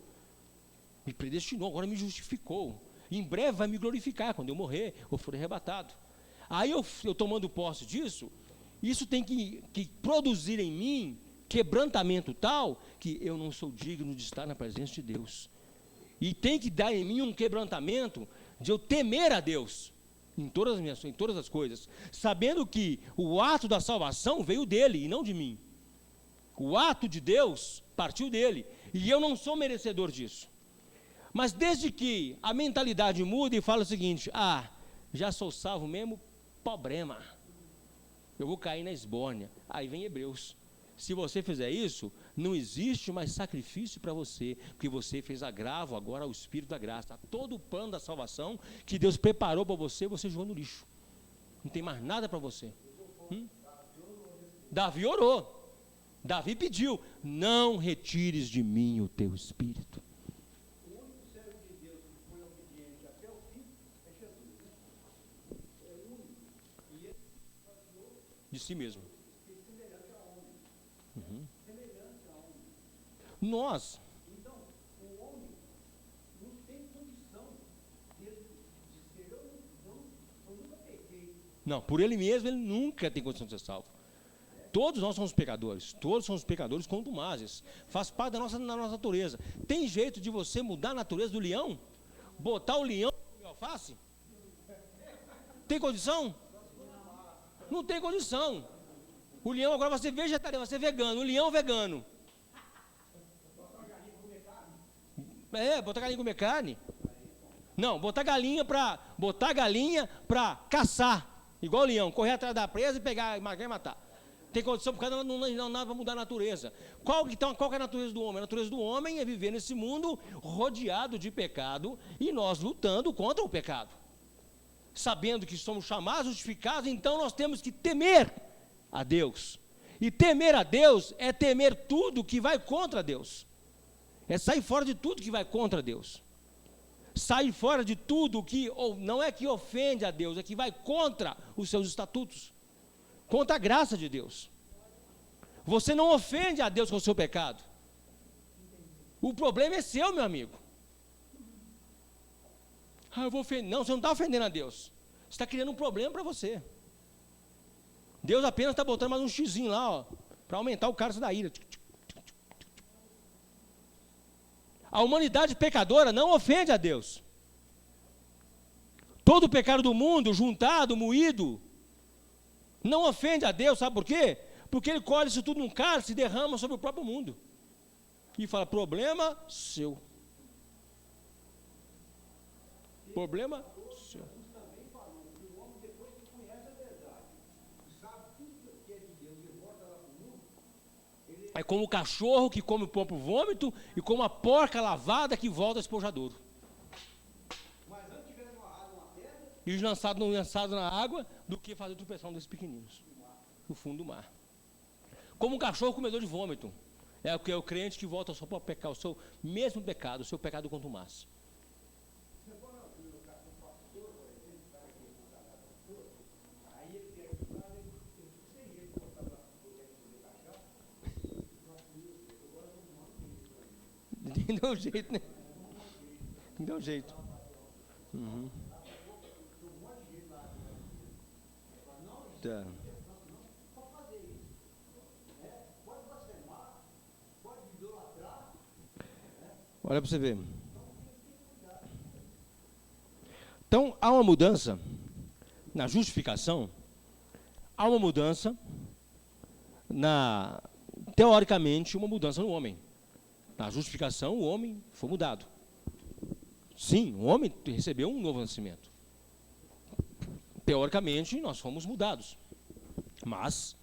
me predestinou, agora me justificou. E em breve vai me glorificar quando eu morrer ou for arrebatado. Aí eu tomando posse disso, isso tem que produzir em mim quebrantamento tal que eu não sou digno de estar na presença de Deus. E tem que dar em mim um quebrantamento de eu temer a Deus em todas as coisas, sabendo que o ato da salvação veio dele e não de mim. O ato de Deus partiu dele e eu não sou merecedor disso. Mas desde que a mentalidade muda e fala o seguinte: já sou salvo mesmo, problema, eu vou cair na esbórnia. Aí vem Hebreus. Se você fizer isso, não existe mais sacrifício para você, porque você fez agravo agora ao Espírito da graça. Todo o plano da salvação que Deus preparou para você, você jogou no lixo. Não tem mais nada para você. Davi orou. Davi pediu: não retires de mim o teu Espírito. O único servo de Deus que foi obediente até o fim é Jesus. É o único. E ele de si mesmo. Semelhante a homem. Nós. Então, o homem não tem condição de ser eu nunca pequei. Não, por ele mesmo ele nunca tem condição de ser salvo. Todos nós somos pecadores contumazes. Faz parte da nossa natureza. Tem jeito de você mudar a natureza do leão? Botar o leão em alface? Tem condição? Não tem condição. O leão agora vai ser vegetariano, vai ser vegano. O leão vegano. Botar galinha comer carne. Não, botar galinha para caçar. Igual o leão, correr atrás da presa e pegar e matar. Tem condição, porque não nada para mudar a natureza. Qual que é a natureza do homem? A natureza do homem é viver nesse mundo rodeado de pecado e nós lutando contra o pecado. Sabendo que somos chamados, justificados, então nós temos que temer a Deus. E temer a Deus é temer tudo que vai contra Deus. É sair fora de tudo que vai contra Deus. sai fora de tudo que, ou não é que ofende a Deus, é que vai contra os seus estatutos, contra a graça de Deus. Você não ofende a Deus com o seu pecado. O problema é seu, meu amigo. Eu vou ofender. Não, você não está ofendendo a Deus. Você está criando um problema para você. Deus apenas está botando mais um xizinho lá, para aumentar o cálice da ira. A humanidade pecadora não ofende a Deus. Todo o pecado do mundo, juntado, moído, não ofende a Deus, sabe por quê? Porque ele colhe isso tudo num cálice e derrama sobre o próprio mundo. E fala, problema seu. Problema seu. Também falou que o homem, depois que conhece a verdade, sabe tudo que é de Deus e volta lá para o mundo, É como o cachorro que come o próprio vômito e como a porca lavada que volta ao esponjadouro. mas antes tivesse amarrado uma pedra, E lançado na água do que fazer tropeção desses pequeninos no fundo do mar. Como um cachorro comedor de vômito. É o que é o crente que volta só para pecar o seu mesmo pecado, o seu pecado contumace. você for no pastor, por exemplo, o cara que é pastor, aí ele quer que lá, eu fico sem ele, botar lá para poder fazer cachaça, agora eu não mando ele. Tem que dar um jeito, né? Tem que dar um jeito. Uhum. Tá. Olha para você ver. Então, há uma mudança na justificação, há uma mudança teoricamente, uma mudança no homem. Na justificação, o homem foi mudado. Sim, o homem recebeu um novo nascimento. Teoricamente, nós fomos mudados. Mas,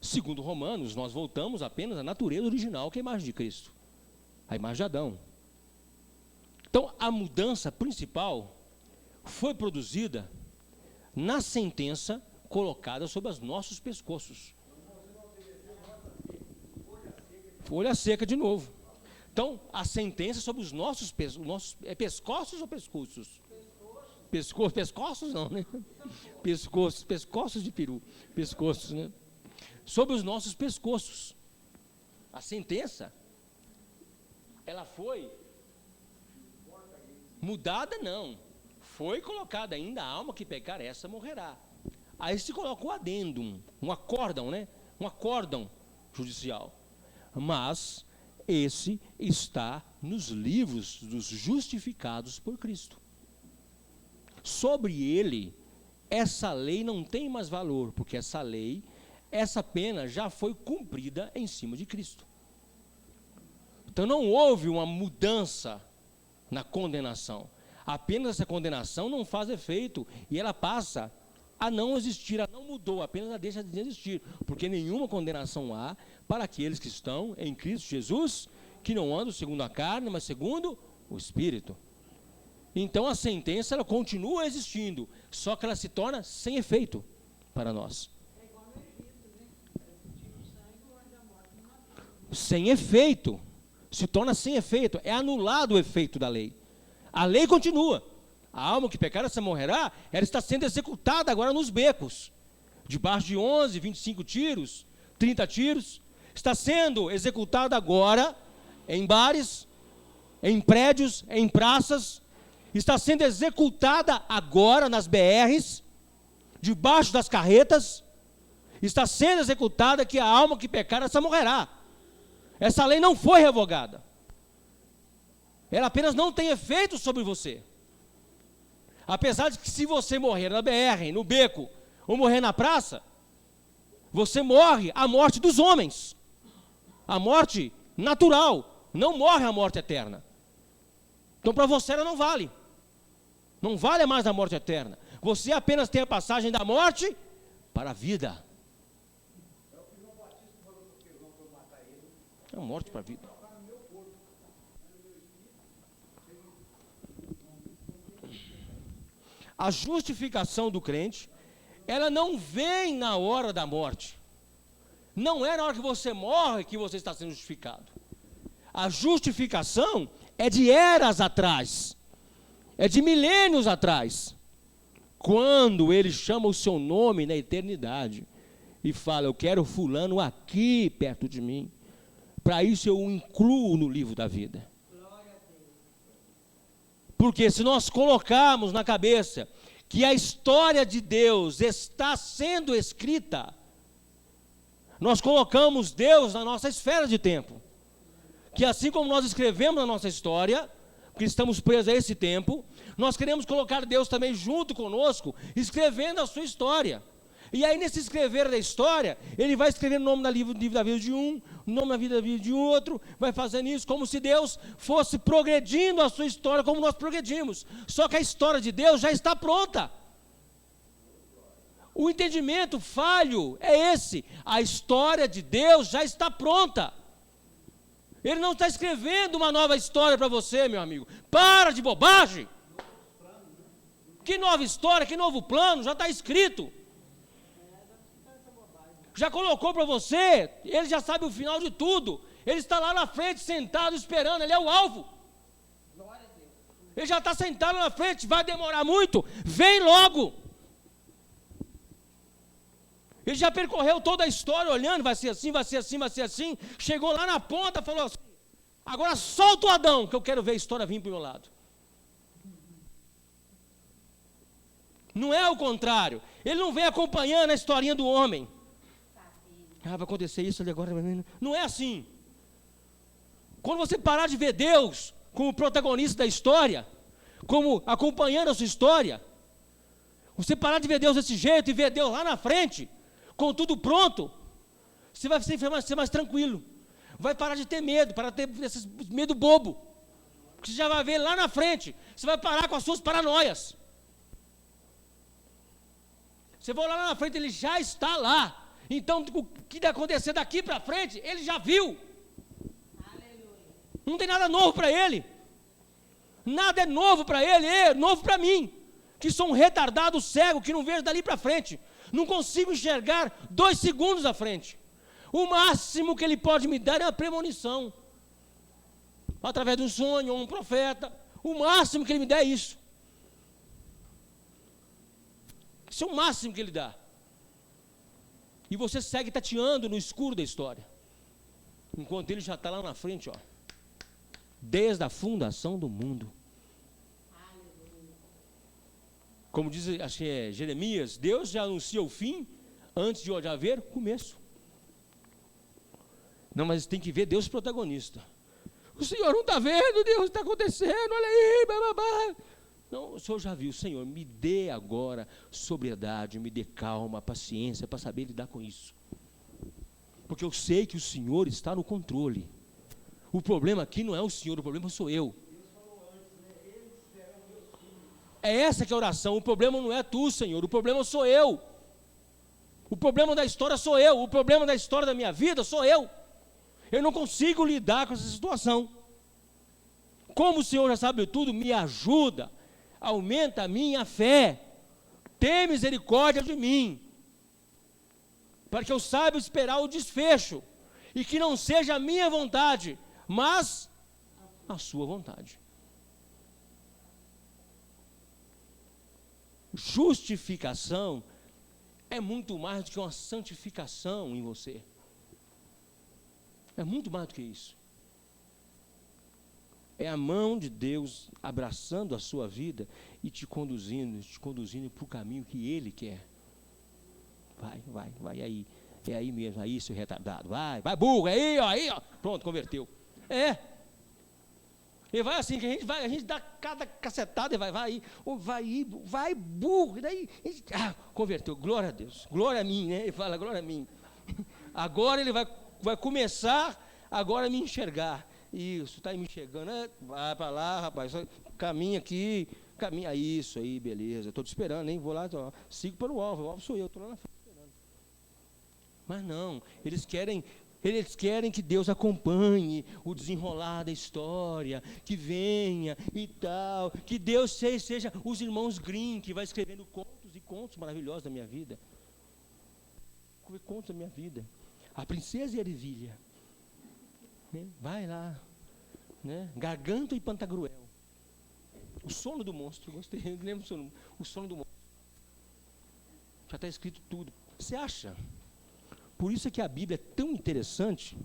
segundo Romanos, nós voltamos apenas à natureza original, que é a imagem de Cristo. A imagem de Adão. Então, a mudança principal foi produzida na sentença colocada sobre os nossos pescoços. Folha seca de novo. Então, a sentença sobre os nossos pescoços ou pescoços? Pescoços não, né? Pescoços de peru. Pescoços, né? Sobre os nossos pescoços. A sentença, ela foi mudada, não. Foi colocada ainda, a alma que pecar, essa morrerá. Aí se coloca um adendum, um acórdão, né? Um acórdão judicial. Mas esse está nos livros dos justificados por Cristo. Sobre ele, essa lei não tem mais valor, porque essa lei, essa pena já foi cumprida em cima de Cristo. Então não houve uma mudança na condenação. Apenas essa condenação não faz efeito e ela passa a não existir, ela não mudou, apenas ela deixa de existir, porque nenhuma condenação há para aqueles que estão em Cristo Jesus, que não andam segundo a carne, mas segundo o Espírito. Então a sentença, ela continua existindo, só que ela se torna sem efeito para nós. É igual no Egito, né? Tira o sangue, o anjo da morte não matou. Sem efeito, se torna sem efeito, é anulado o efeito da lei. A lei continua. A alma que pecar, essa morrerá, ela está sendo executada agora nos becos, debaixo de 11, 25 tiros, 30 tiros, está sendo executada agora em bares, em prédios, em praças, está sendo executada agora nas BRs, debaixo das carretas, está sendo executada que a alma que pecar, essa morrerá. Essa lei não foi revogada. Ela apenas não tem efeito sobre você. Apesar de que se você morrer na BR, no beco, ou morrer na praça, você morre a morte dos homens. A morte natural, não morre a morte eterna. Então para você ela não vale. Não vale mais a morte eterna. Você apenas tem a passagem da morte para a vida. é o que João Batista falou porque João foi matar ele. É a morte para a vida. Tocar no meu corpo, no meu espírito. A justificação do crente, ela não vem na hora da morte. Não é na hora que você morre que você está sendo justificado. A justificação é de eras atrás. É de milênios atrás. Quando ele chama o seu nome na eternidade e fala, eu quero fulano aqui perto de mim. Para isso eu o incluo no livro da vida. Porque se nós colocarmos na cabeça que a história de Deus está sendo escrita, nós colocamos Deus na nossa esfera de tempo. Que assim como nós escrevemos na nossa história, porque estamos presos a esse tempo, nós queremos colocar Deus também junto conosco, escrevendo a sua história. E aí nesse escrever da história, ele vai escrever o nome do livro da vida de um, o nome da vida de outro, vai fazendo isso como se Deus fosse progredindo a sua história como nós progredimos. Só que a história de Deus já está pronta. O entendimento falho é esse, a história de Deus já está pronta. Ele não está escrevendo uma nova história para você, meu amigo. Para de bobagem. Que nova história, que novo plano, já está escrito. Já colocou para você, ele já sabe o final de tudo. Ele está lá na frente, sentado, esperando, ele é o alvo. Ele já está sentado na frente, vai demorar muito, vem logo. Ele já percorreu toda a história, olhando, vai ser assim, vai ser assim, vai ser assim. Chegou lá na ponta, falou assim, agora solta o Adão, que eu quero ver a história vir para o meu lado. Não é o contrário, ele não vem acompanhando a historinha do homem. Vai acontecer isso ali agora. Não é assim. Quando você parar de ver Deus como protagonista da história, como acompanhando a sua história, você parar de ver Deus desse jeito e ver Deus lá na frente, com tudo pronto, você vai ser mais tranquilo. Vai parar de ter medo, parar de ter esse medo bobo. Porque você já vai ver lá na frente. Você vai parar com as suas paranoias. Você vai olhar lá na frente, ele já está lá. Então, o que vai acontecer daqui para frente, ele já viu. Aleluia. Não tem nada novo para ele. Nada é novo para ele, é novo para mim. Que sou um retardado cego, que não vejo dali para frente. Não consigo enxergar 2 segundos à frente. O máximo que ele pode me dar é uma premonição. Através de um sonho, ou um profeta. O máximo que ele me dá é isso. Isso é o máximo que ele dá. E você segue tateando no escuro da história. Enquanto ele já está lá na frente, ó. Desde a fundação do mundo. Como diz, acho que é Jeremias, Deus já anuncia o fim antes de haver começo. Não, mas tem que ver Deus protagonista. O Senhor não está vendo, Deus está acontecendo, olha aí, bababá. Não, o Senhor já viu, Senhor, me dê agora sobriedade, me dê calma, paciência para saber lidar com isso. Porque eu sei que o Senhor está no controle. O problema aqui não é o Senhor, o problema sou eu. É essa que é a oração, o problema não é tu, Senhor, o problema sou eu. O problema da história sou eu, o problema da história da minha vida sou eu. Eu não consigo lidar com essa situação. Como o Senhor já sabe tudo, me ajuda. Aumenta a minha fé, tem misericórdia de mim, para que eu saiba esperar o desfecho, e que não seja a minha vontade, mas a sua vontade. Justificação é muito mais do que uma santificação em você, é muito mais do que isso. É a mão de Deus abraçando a sua vida e te conduzindo para o caminho que Ele quer. Vai aí. É aí mesmo, aí seu retardado. Vai burro, aí, ó. Pronto, converteu. E vai assim, que a gente dá cada cacetada e vai burro. E daí, converteu, glória a Deus, glória a mim, né? Ele fala, glória a mim. Agora ele vai começar agora a me enxergar. Isso, está aí me enxergando, vai para lá, rapaz, caminha aqui, caminha, isso aí, beleza, estou te esperando, hein, vou lá, sigo para o alvo sou eu, estou lá na frente esperando. Mas não, eles querem que Deus acompanhe o desenrolar da história, que venha e tal, que Deus seja os irmãos Grimm, que vai escrevendo contos e contos maravilhosos da minha vida. Contos da minha vida. A princesa e a ervilha. Vai lá, né? Garganto e Pantagruel. O sono do monstro, gostei, eu lembro do sono, o sono do monstro. Já está escrito tudo. Você acha? Por isso é que a Bíblia é tão interessante,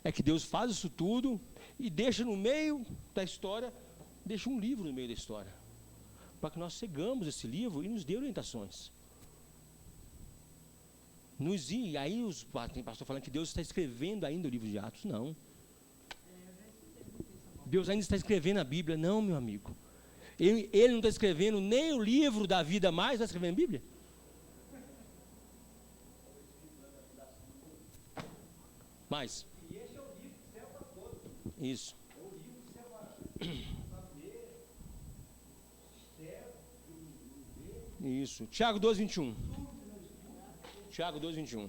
é que Deus faz isso tudo e deixa no meio da história, deixa um livro no meio da história, para que nós cegamos esse livro e nos dê orientações. E aí tem pastor falando que Deus está escrevendo ainda o livro de Atos. Não. Deus ainda está escrevendo a Bíblia. Não, meu amigo. Ele não está escrevendo nem o livro da vida mais, está escrevendo a Bíblia. Mais. E esse é o livro do céu para todos. Isso. É o livro do céu para saber, céu, viver. Isso. Tiago 2:21. Tiago 2:21.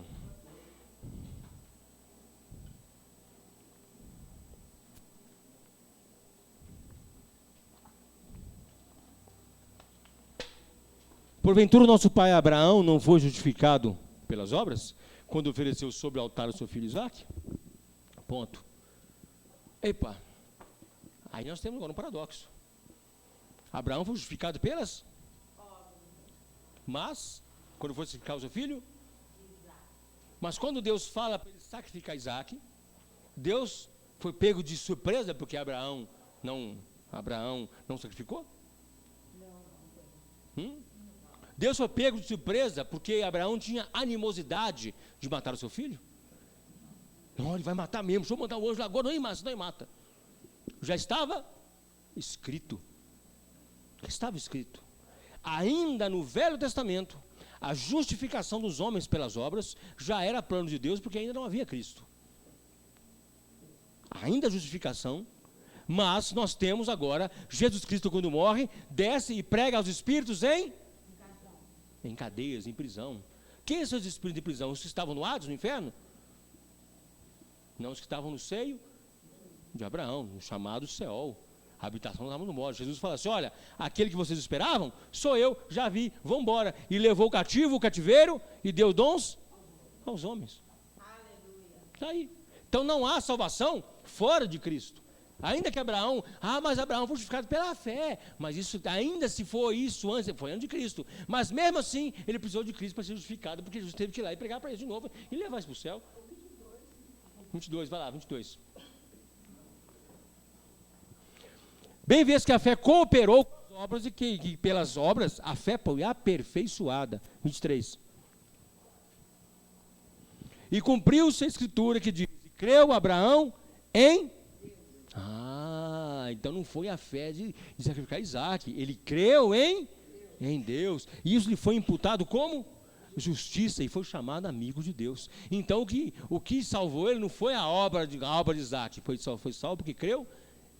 Porventura o nosso pai Abraão não foi justificado pelas obras, quando ofereceu sobre o altar o seu filho Isaque? Ponto. Epa, aí nós temos agora um paradoxo. Abraão foi justificado pelas? Mas, quando foi sacrificar o seu filho? Mas quando Deus fala para ele sacrificar Isaque, Deus foi pego de surpresa porque Abraão não sacrificou? Deus foi pego de surpresa porque Abraão tinha animosidade de matar o seu filho? Não, ele vai matar mesmo, deixa eu mandar o anjo lá agora, não mata. Já estava escrito. Estava escrito. Ainda no Velho Testamento, a justificação dos homens pelas obras já era plano de Deus, porque ainda não havia Cristo. Ainda a justificação, mas nós temos agora Jesus Cristo, quando morre, desce e prega aos espíritos em cadeias, em prisão. Quem são os espíritos de prisão? Os que estavam no Hades, no inferno? Não, os que estavam no seio de Abraão, no chamado Seol, a habitação estava no morte. Jesus fala assim: olha, aquele que vocês esperavam, sou eu, já vi, vão embora. E levou o cativo, o cativeiro, e deu dons aos homens. Está aí. Então não há salvação fora de Cristo. Ainda que Abraão, mas Abraão foi justificado pela fé, mas isso, ainda se for isso, foi antes de Cristo, mas mesmo assim, ele precisou de Cristo para ser justificado, porque Jesus teve que ir lá e pregar para ele de novo, e levar isso para o céu. 22, vai lá, 22. Bem vês que a fé cooperou com as obras, e que pelas obras a fé foi aperfeiçoada. 23. E cumpriu-se a escritura que diz: creu Abraão em... então não foi a fé de sacrificar Isaque, ele creu em Deus, e isso lhe foi imputado como justiça, e foi chamado amigo de Deus. Então o que salvou ele não foi a obra de Isaque, foi salvo porque creu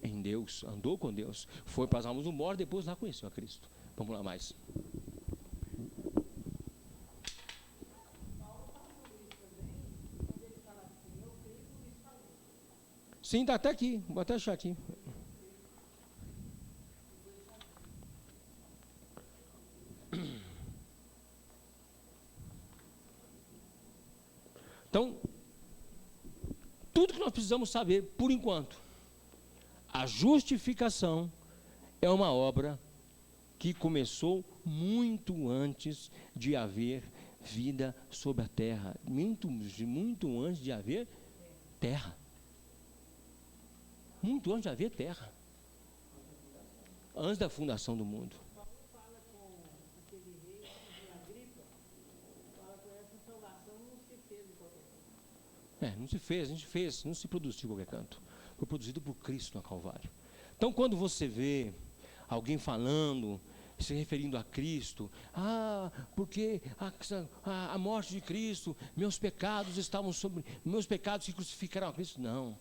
em Deus, andou com Deus, foi para as almas do morto, depois lá conheceu a Cristo. Vamos lá mais. Sim, está até aqui, vou até achar aqui. Então, tudo que nós precisamos saber, por enquanto, a justificação é uma obra que começou muito antes de haver vida sobre a terra, muito antes de haver terra. Muito antes de haver terra. Antes da fundação do mundo. Paulo fala com aquele rei de Agripa, fala que essa salvação não se fez em qualquer canto. Não se fez, não se produziu em qualquer canto. Foi produzido por Cristo no Calvário. Então, quando você vê alguém falando, se referindo a Cristo, porque a morte de Cristo, meus pecados que crucificaram a Cristo. Não.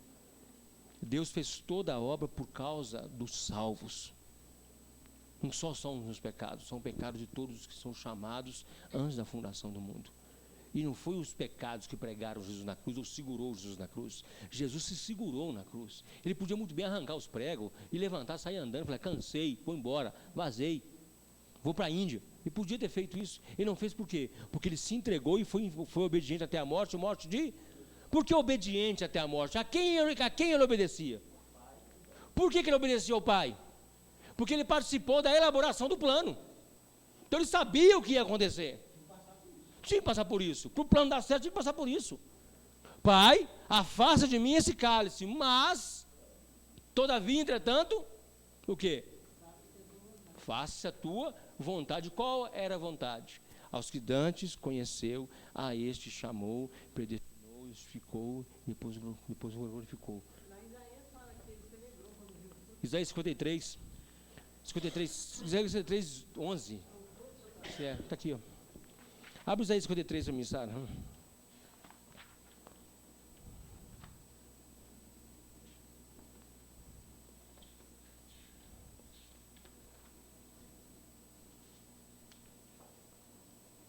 Deus fez toda a obra por causa dos salvos. Não só são os meus pecados, são pecados de todos os que são chamados antes da fundação do mundo. E não foi os pecados que pregaram Jesus na cruz, ou segurou Jesus na cruz. Jesus se segurou na cruz. Ele podia muito bem arrancar os pregos e levantar, sair andando, falar: cansei, vou embora, vazei, vou para a Índia. E podia ter feito isso. Ele não fez por quê? Porque ele se entregou e foi obediente até a morte, Por que obediente até a morte? A quem ele obedecia? Por que ele obedecia ao pai? Porque ele participou da elaboração do plano. Então ele sabia o que ia acontecer. Tinha que passar por isso. Para o plano dar certo, tinha que passar por isso. Pai, afasta de mim esse cálice, mas, todavia, entretanto, o quê? Faça a tua vontade. Qual era a vontade? Aos que dantes conheceu, a este chamou, predestinou, justificou, depois glorificou. Isaías 53, Isaías 53, 11. Está aqui, ó. Abre Isaías 53 para mim, Sara.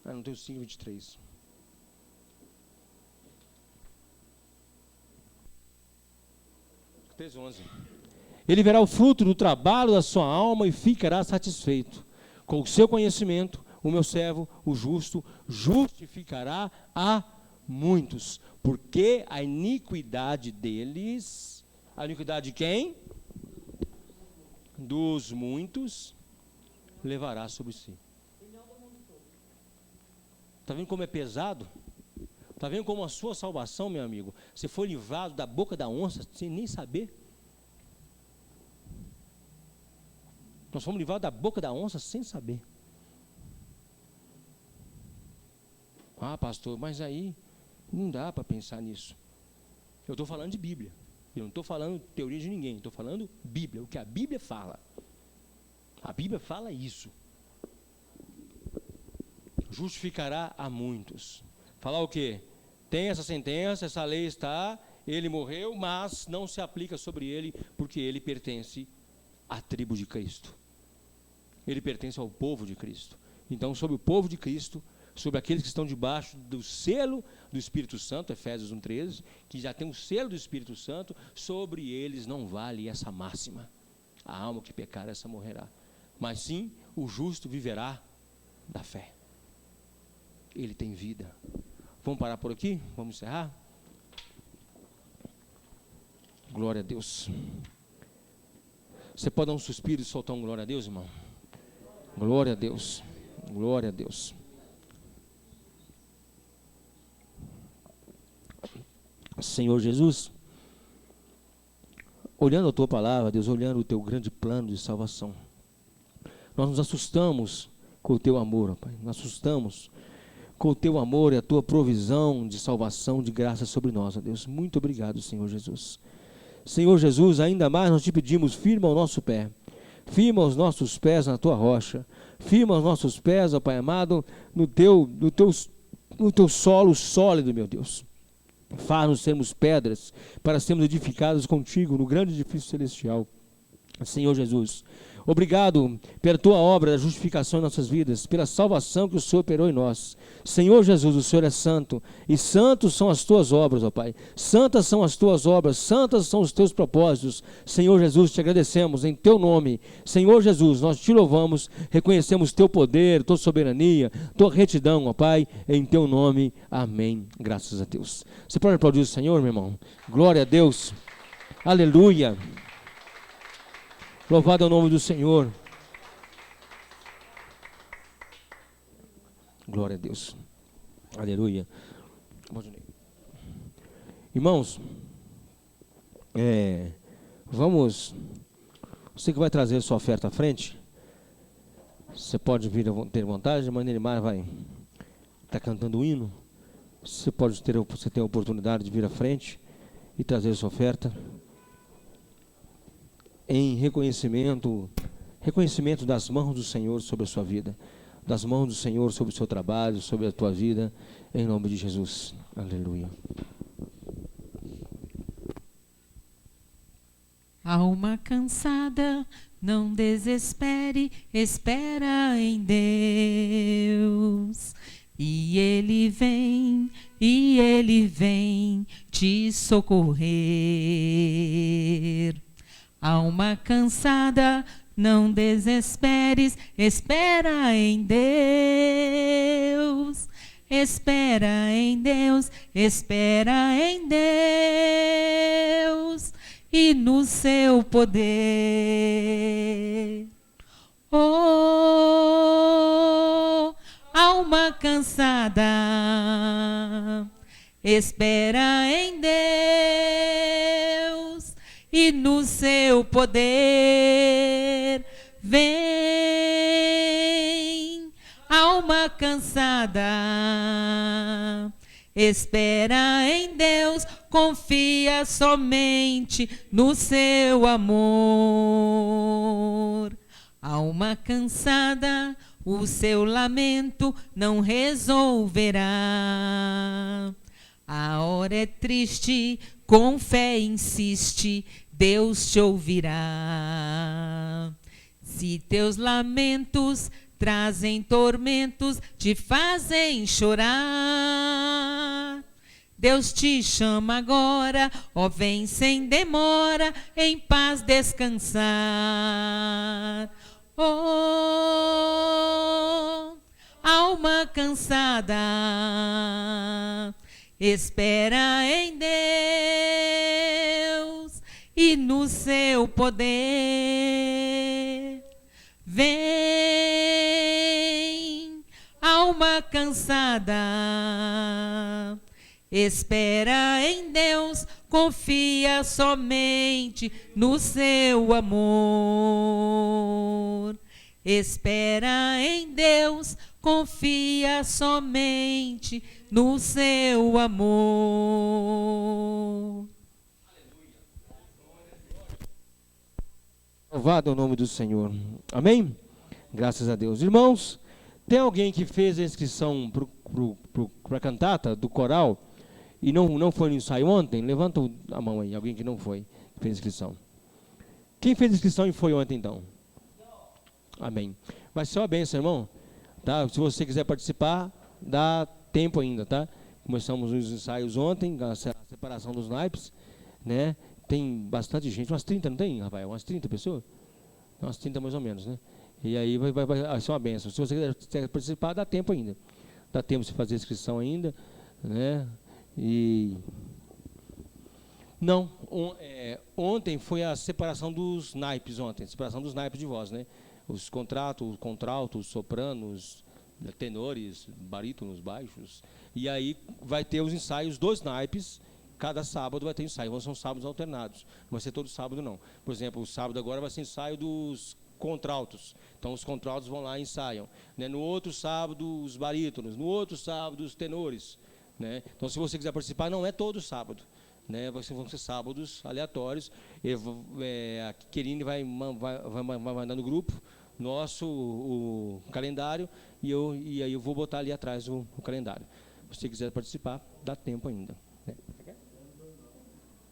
Não tem o 5:23. Ele verá o fruto do trabalho da sua alma e ficará satisfeito. Com o seu conhecimento, o meu servo, o justo, justificará a muitos. Porque a iniquidade deles, a iniquidade de quem? Dos muitos, levará sobre si. Está vendo como é pesado? Está vendo como a sua salvação, meu amigo? Você foi livrado da boca da onça sem nem saber. Nós fomos livrados da boca da onça sem saber. Ah, pastor, mas aí não dá para pensar nisso. Eu estou falando de Bíblia. Eu não estou falando teoria de ninguém. Estou falando Bíblia, o que a Bíblia fala. A Bíblia fala isso. Justificará a muitos. Falar o quê? Tem essa sentença, essa lei está, ele morreu, mas não se aplica sobre ele, porque ele pertence à tribo de Cristo. Ele pertence ao povo de Cristo. Então, sobre o povo de Cristo, sobre aqueles que estão debaixo do selo do Espírito Santo, Efésios 1:13, que já tem o selo do Espírito Santo, sobre eles não vale essa máxima. A alma que pecar, essa morrerá. Mas sim, o justo viverá da fé. Ele tem vida. Vamos parar por aqui? Vamos encerrar? Glória a Deus. Você pode dar um suspiro e soltar um glória a Deus, irmão? Glória a Deus. Glória a Deus. Senhor Jesus, olhando a tua palavra, Deus, olhando o teu grande plano de salvação, nós nos assustamos com o teu amor, ó Pai. Nós assustamos com o teu amor e a tua provisão de salvação, de graça sobre nós, ó Deus. Muito obrigado, Senhor Jesus. Senhor Jesus, ainda mais nós te pedimos, firma o nosso pé, firma os nossos pés na tua rocha, firma os nossos pés, ó Pai amado, no teu solo sólido, meu Deus. Faz-nos sermos pedras, para sermos edificados contigo no grande edifício celestial. Senhor Jesus, obrigado pela tua obra da justificação em nossas vidas, pela salvação que o Senhor operou em nós. Senhor Jesus, o Senhor é santo, e santos são as tuas obras, ó Pai. Santas são as tuas obras, santos são os teus propósitos. Senhor Jesus, te agradecemos em teu nome. Senhor Jesus, nós te louvamos, reconhecemos teu poder, tua soberania, tua retidão, ó Pai, em teu nome. Amém. Graças a Deus. Você pode aplaudir o Senhor, meu irmão? Glória a Deus. Aleluia. Louvado é o nome do Senhor. Glória a Deus. Aleluia. Irmãos, vamos. Você que vai trazer sua oferta à frente, você pode vir ter vontade. A irmã Neymar vai estar cantando o hino. Você tem a oportunidade de vir à frente e trazer sua oferta em reconhecimento das mãos do Senhor sobre a sua vida, das mãos do Senhor sobre o seu trabalho, sobre a tua vida, em nome de Jesus. Aleluia. Alma cansada, não desespere, espera em Deus. E Ele vem te socorrer. Alma cansada, não desesperes, espera em Deus. Espera em Deus, espera em Deus. e no seu poder. Oh, alma cansada, espera em Deus e no seu poder. Vem, alma cansada, espera em Deus, confia somente no seu amor. Alma cansada, o seu lamento não resolverá. A hora é triste, com fé insiste, Deus te ouvirá. Se teus lamentos trazem tormentos, te fazem chorar, Deus te chama agora, ó, vem sem demora, em paz descansar. Oh, alma cansada, espera em Deus e no seu poder. Vem, alma cansada, espera em Deus, confia somente no seu amor. Espera em Deus, confia somente no seu amor. Louvado é o nome do Senhor. Amém? Graças a Deus. Irmãos, tem alguém que fez a inscrição para a cantata do coral e não foi no ensaio ontem? Levanta a mão aí, alguém que não foi, fez a inscrição. Quem fez a inscrição e foi ontem então? Amém. Vai ser uma bênção, irmão. Tá? Se você quiser participar, dá tempo ainda, tá? Começamos os ensaios ontem, a separação dos naipes, né? Tem bastante gente, umas 30, não tem, Rafael? Umas 30 pessoas? Umas 30 mais ou menos, né? E aí vai ser uma bênção. Se você quiser participar, dá tempo ainda. Dá tempo de fazer a inscrição ainda, né? E... Não, ontem foi a separação dos naipes, separação dos naipes de voz, né? Os contraltos, sopranos, tenores, barítonos, baixos. E aí vai ter os ensaios dos naipes. Cada sábado vai ter ensaio, são sábados alternados. Não vai ser todo sábado, não. Por exemplo, o sábado agora vai ser ensaio dos contraltos. Então, os contraltos vão lá e ensaiam. Né? No outro sábado, os barítonos. No outro sábado, os tenores. Né? Então, se você quiser participar, não é todo sábado. Né? Vão ser sábados aleatórios. A Querine vai mandar no grupo nosso o calendário e aí eu vou botar ali atrás o calendário. Se você quiser participar, dá tempo ainda. Né?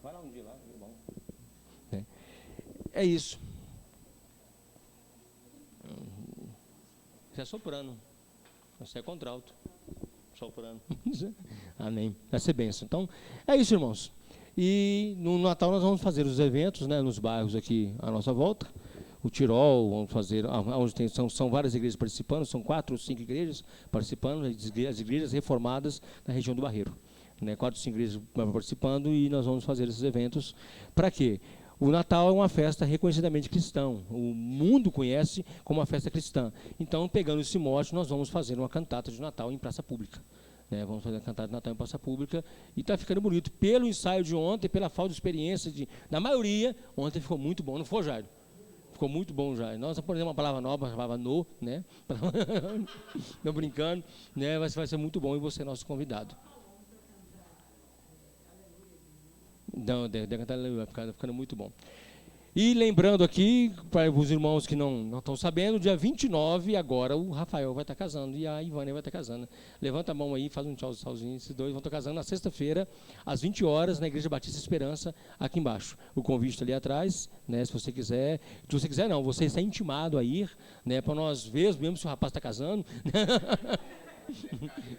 Vai lá um dia lá, é bom. É isso. Você é soprano. Você é contralto. Soprano. Amém. Vai ser bênção. Então, é isso, irmãos. E no Natal nós vamos fazer os eventos, né, nos bairros aqui à nossa volta. O Tirol, vamos fazer, onde são várias igrejas participando, são 4 ou 5 igrejas participando, as igrejas reformadas na região do Barreiro. Né, 4 ou 5 igrejas participando e nós vamos fazer esses eventos. Para quê? O Natal é uma festa reconhecidamente cristã. O mundo conhece como uma festa cristã. Então, pegando esse mote, nós vamos fazer uma cantata de Natal em praça pública. Né, vamos fazer a cantata de Natal em praça pública. E está ficando bonito. Pelo ensaio de ontem, pela falta de experiência, na maioria, ontem ficou muito bom. Não foi, Jairo? Ficou muito bom, Jairo. Nós aprendemos uma palavra nova, a palavra no, né? Não brincando. Né? Vai ser muito bom e você é nosso convidado. Não, deve cantar aleluia, vai ficando muito bom. E lembrando aqui, para os irmãos que não estão sabendo, dia 29, agora o Rafael vai estar casando e a Ivânia vai estar casando. Levanta a mão aí, faz um tchauzinho, esses dois vão estar casando na sexta-feira, às 20 horas, na Igreja Batista Esperança, aqui embaixo. O convite está ali atrás, né, se você quiser. Se você quiser não, você está intimado a ir, né, para nós vermos mesmo se o rapaz está casando.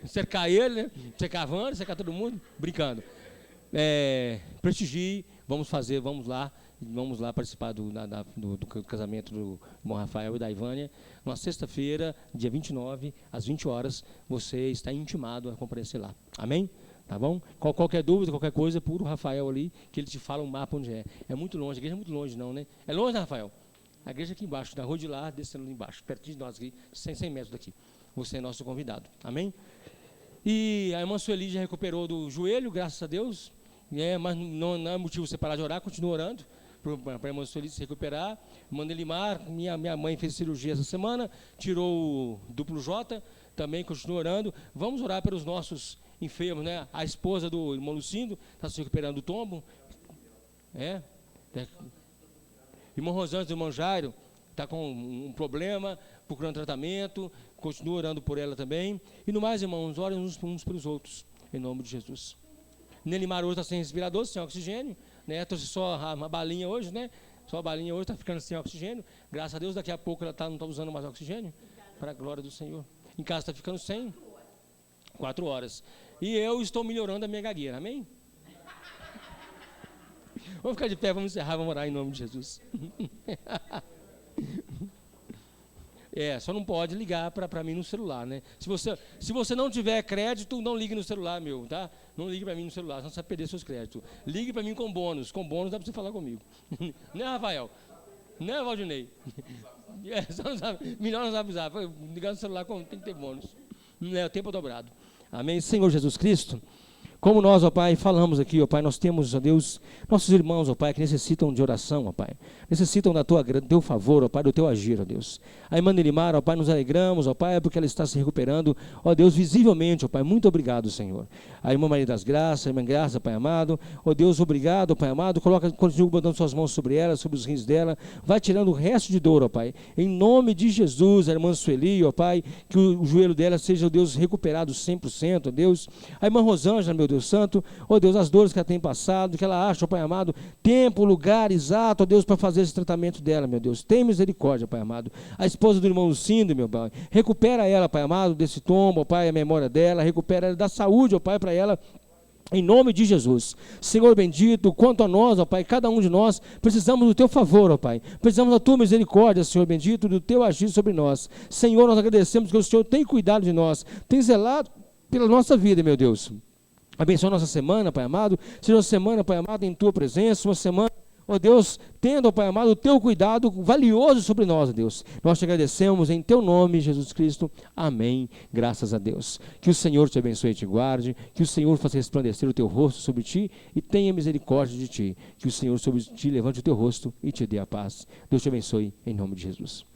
Cercar ele, né, cercar a Vânia, cercar todo mundo, brincando. Prestigie, vamos lá participar do casamento do irmão Rafael e da Ivânia. Na sexta-feira, dia 29, às 20 horas, você está intimado a comparecer lá. Amém? Tá bom? Qualquer dúvida, qualquer coisa, puro Rafael ali, que ele te fala um mapa onde é. É muito longe, a igreja é muito longe não, né? É longe, né, Rafael? A igreja aqui embaixo, na rua de lá, descendo ali embaixo, pertinho de nós aqui, 100 metros daqui. Você é nosso convidado, amém? E a irmã Sueli já recuperou do joelho, graças a Deus, mas não é motivo você parar de orar, continua orando, para a irmã Sueli se recuperar. Irmã Nelimar, minha mãe fez cirurgia essa semana, tirou o duplo J, também continua orando. Vamos orar pelos nossos enfermos, né? A esposa do irmão Lucindo está se recuperando do tombo. Irmão Rosângela, irmão Jairo, está com um problema, procurando tratamento, continua orando por ela também. E no mais, irmãos, orem uns pelos outros, em nome de Jesus. Nelimar hoje está sem respirador, sem oxigênio, né? Trouxe só uma balinha hoje, né? Só a balinha hoje está ficando sem oxigênio. Graças a Deus, daqui a pouco ela não está usando mais oxigênio, para a glória do Senhor. Em casa está ficando sem 4 horas. E eu estou melhorando a minha gagueira, amém? Vamos ficar de pé, vamos encerrar, vamos orar em nome de Jesus. Só não pode ligar para mim no celular, né? Se você não tiver crédito, não ligue no celular meu, tá? Não ligue para mim no celular, senão você vai perder seus créditos. Ligue para mim com bônus dá para você falar comigo. Né, Rafael? Né, Valdinei? Melhor não avisar, ligar no celular tem que ter bônus. O tempo é dobrado. Amém? Senhor Jesus Cristo, como nós, ó Pai, falamos aqui, ó Pai, nós temos, ó Deus, nossos irmãos, ó Pai, que necessitam de oração, ó Pai, necessitam do teu favor, ó Pai, do teu agir, ó Deus. A irmã Nelimar, ó Pai, nos alegramos, ó Pai, porque ela está se recuperando, ó Deus, visivelmente, ó Pai, muito obrigado, Senhor. A irmã Maria das Graças, a irmã Graça, Pai amado, ó Deus, obrigado, ó Pai amado, continua botando suas mãos sobre ela, sobre os rins dela, vai tirando o resto de dor, ó Pai, em nome de Jesus. A irmã Sueli, ó Pai, que o joelho dela seja, ó Deus, recuperado 100%, ó Deus. A irmã Rosângela, meu Deus Santo, ó Deus, as dores que ela tem passado, que ela acha, ó Pai amado, tempo, lugar exato, ó Deus, para fazer esse tratamento dela, meu Deus, tem misericórdia, Pai amado. A esposa do irmão Lucindo, meu Pai, recupera ela, Pai amado, desse tombo, ó Pai, a memória dela, recupera ela da saúde, ó Pai, para ela, em nome de Jesus. Senhor bendito, quanto a nós, ó Pai, cada um de nós, precisamos do teu favor, ó Pai, precisamos da tua misericórdia, Senhor bendito, do teu agir sobre nós. Senhor, nós agradecemos que o Senhor tem cuidado de nós, tem zelado pela nossa vida, meu Deus. Abençoa a nossa semana, Pai amado, seja uma semana, Pai amado, em tua presença, uma semana, ó Deus, tendo, ó Pai amado, o teu cuidado valioso sobre nós, ó Deus. Nós te agradecemos em teu nome, Jesus Cristo. Amém. Graças a Deus. Que o Senhor te abençoe e te guarde, que o Senhor faça resplandecer o teu rosto sobre ti e tenha misericórdia de ti. Que o Senhor sobre ti levante o teu rosto e te dê a paz. Deus te abençoe em nome de Jesus.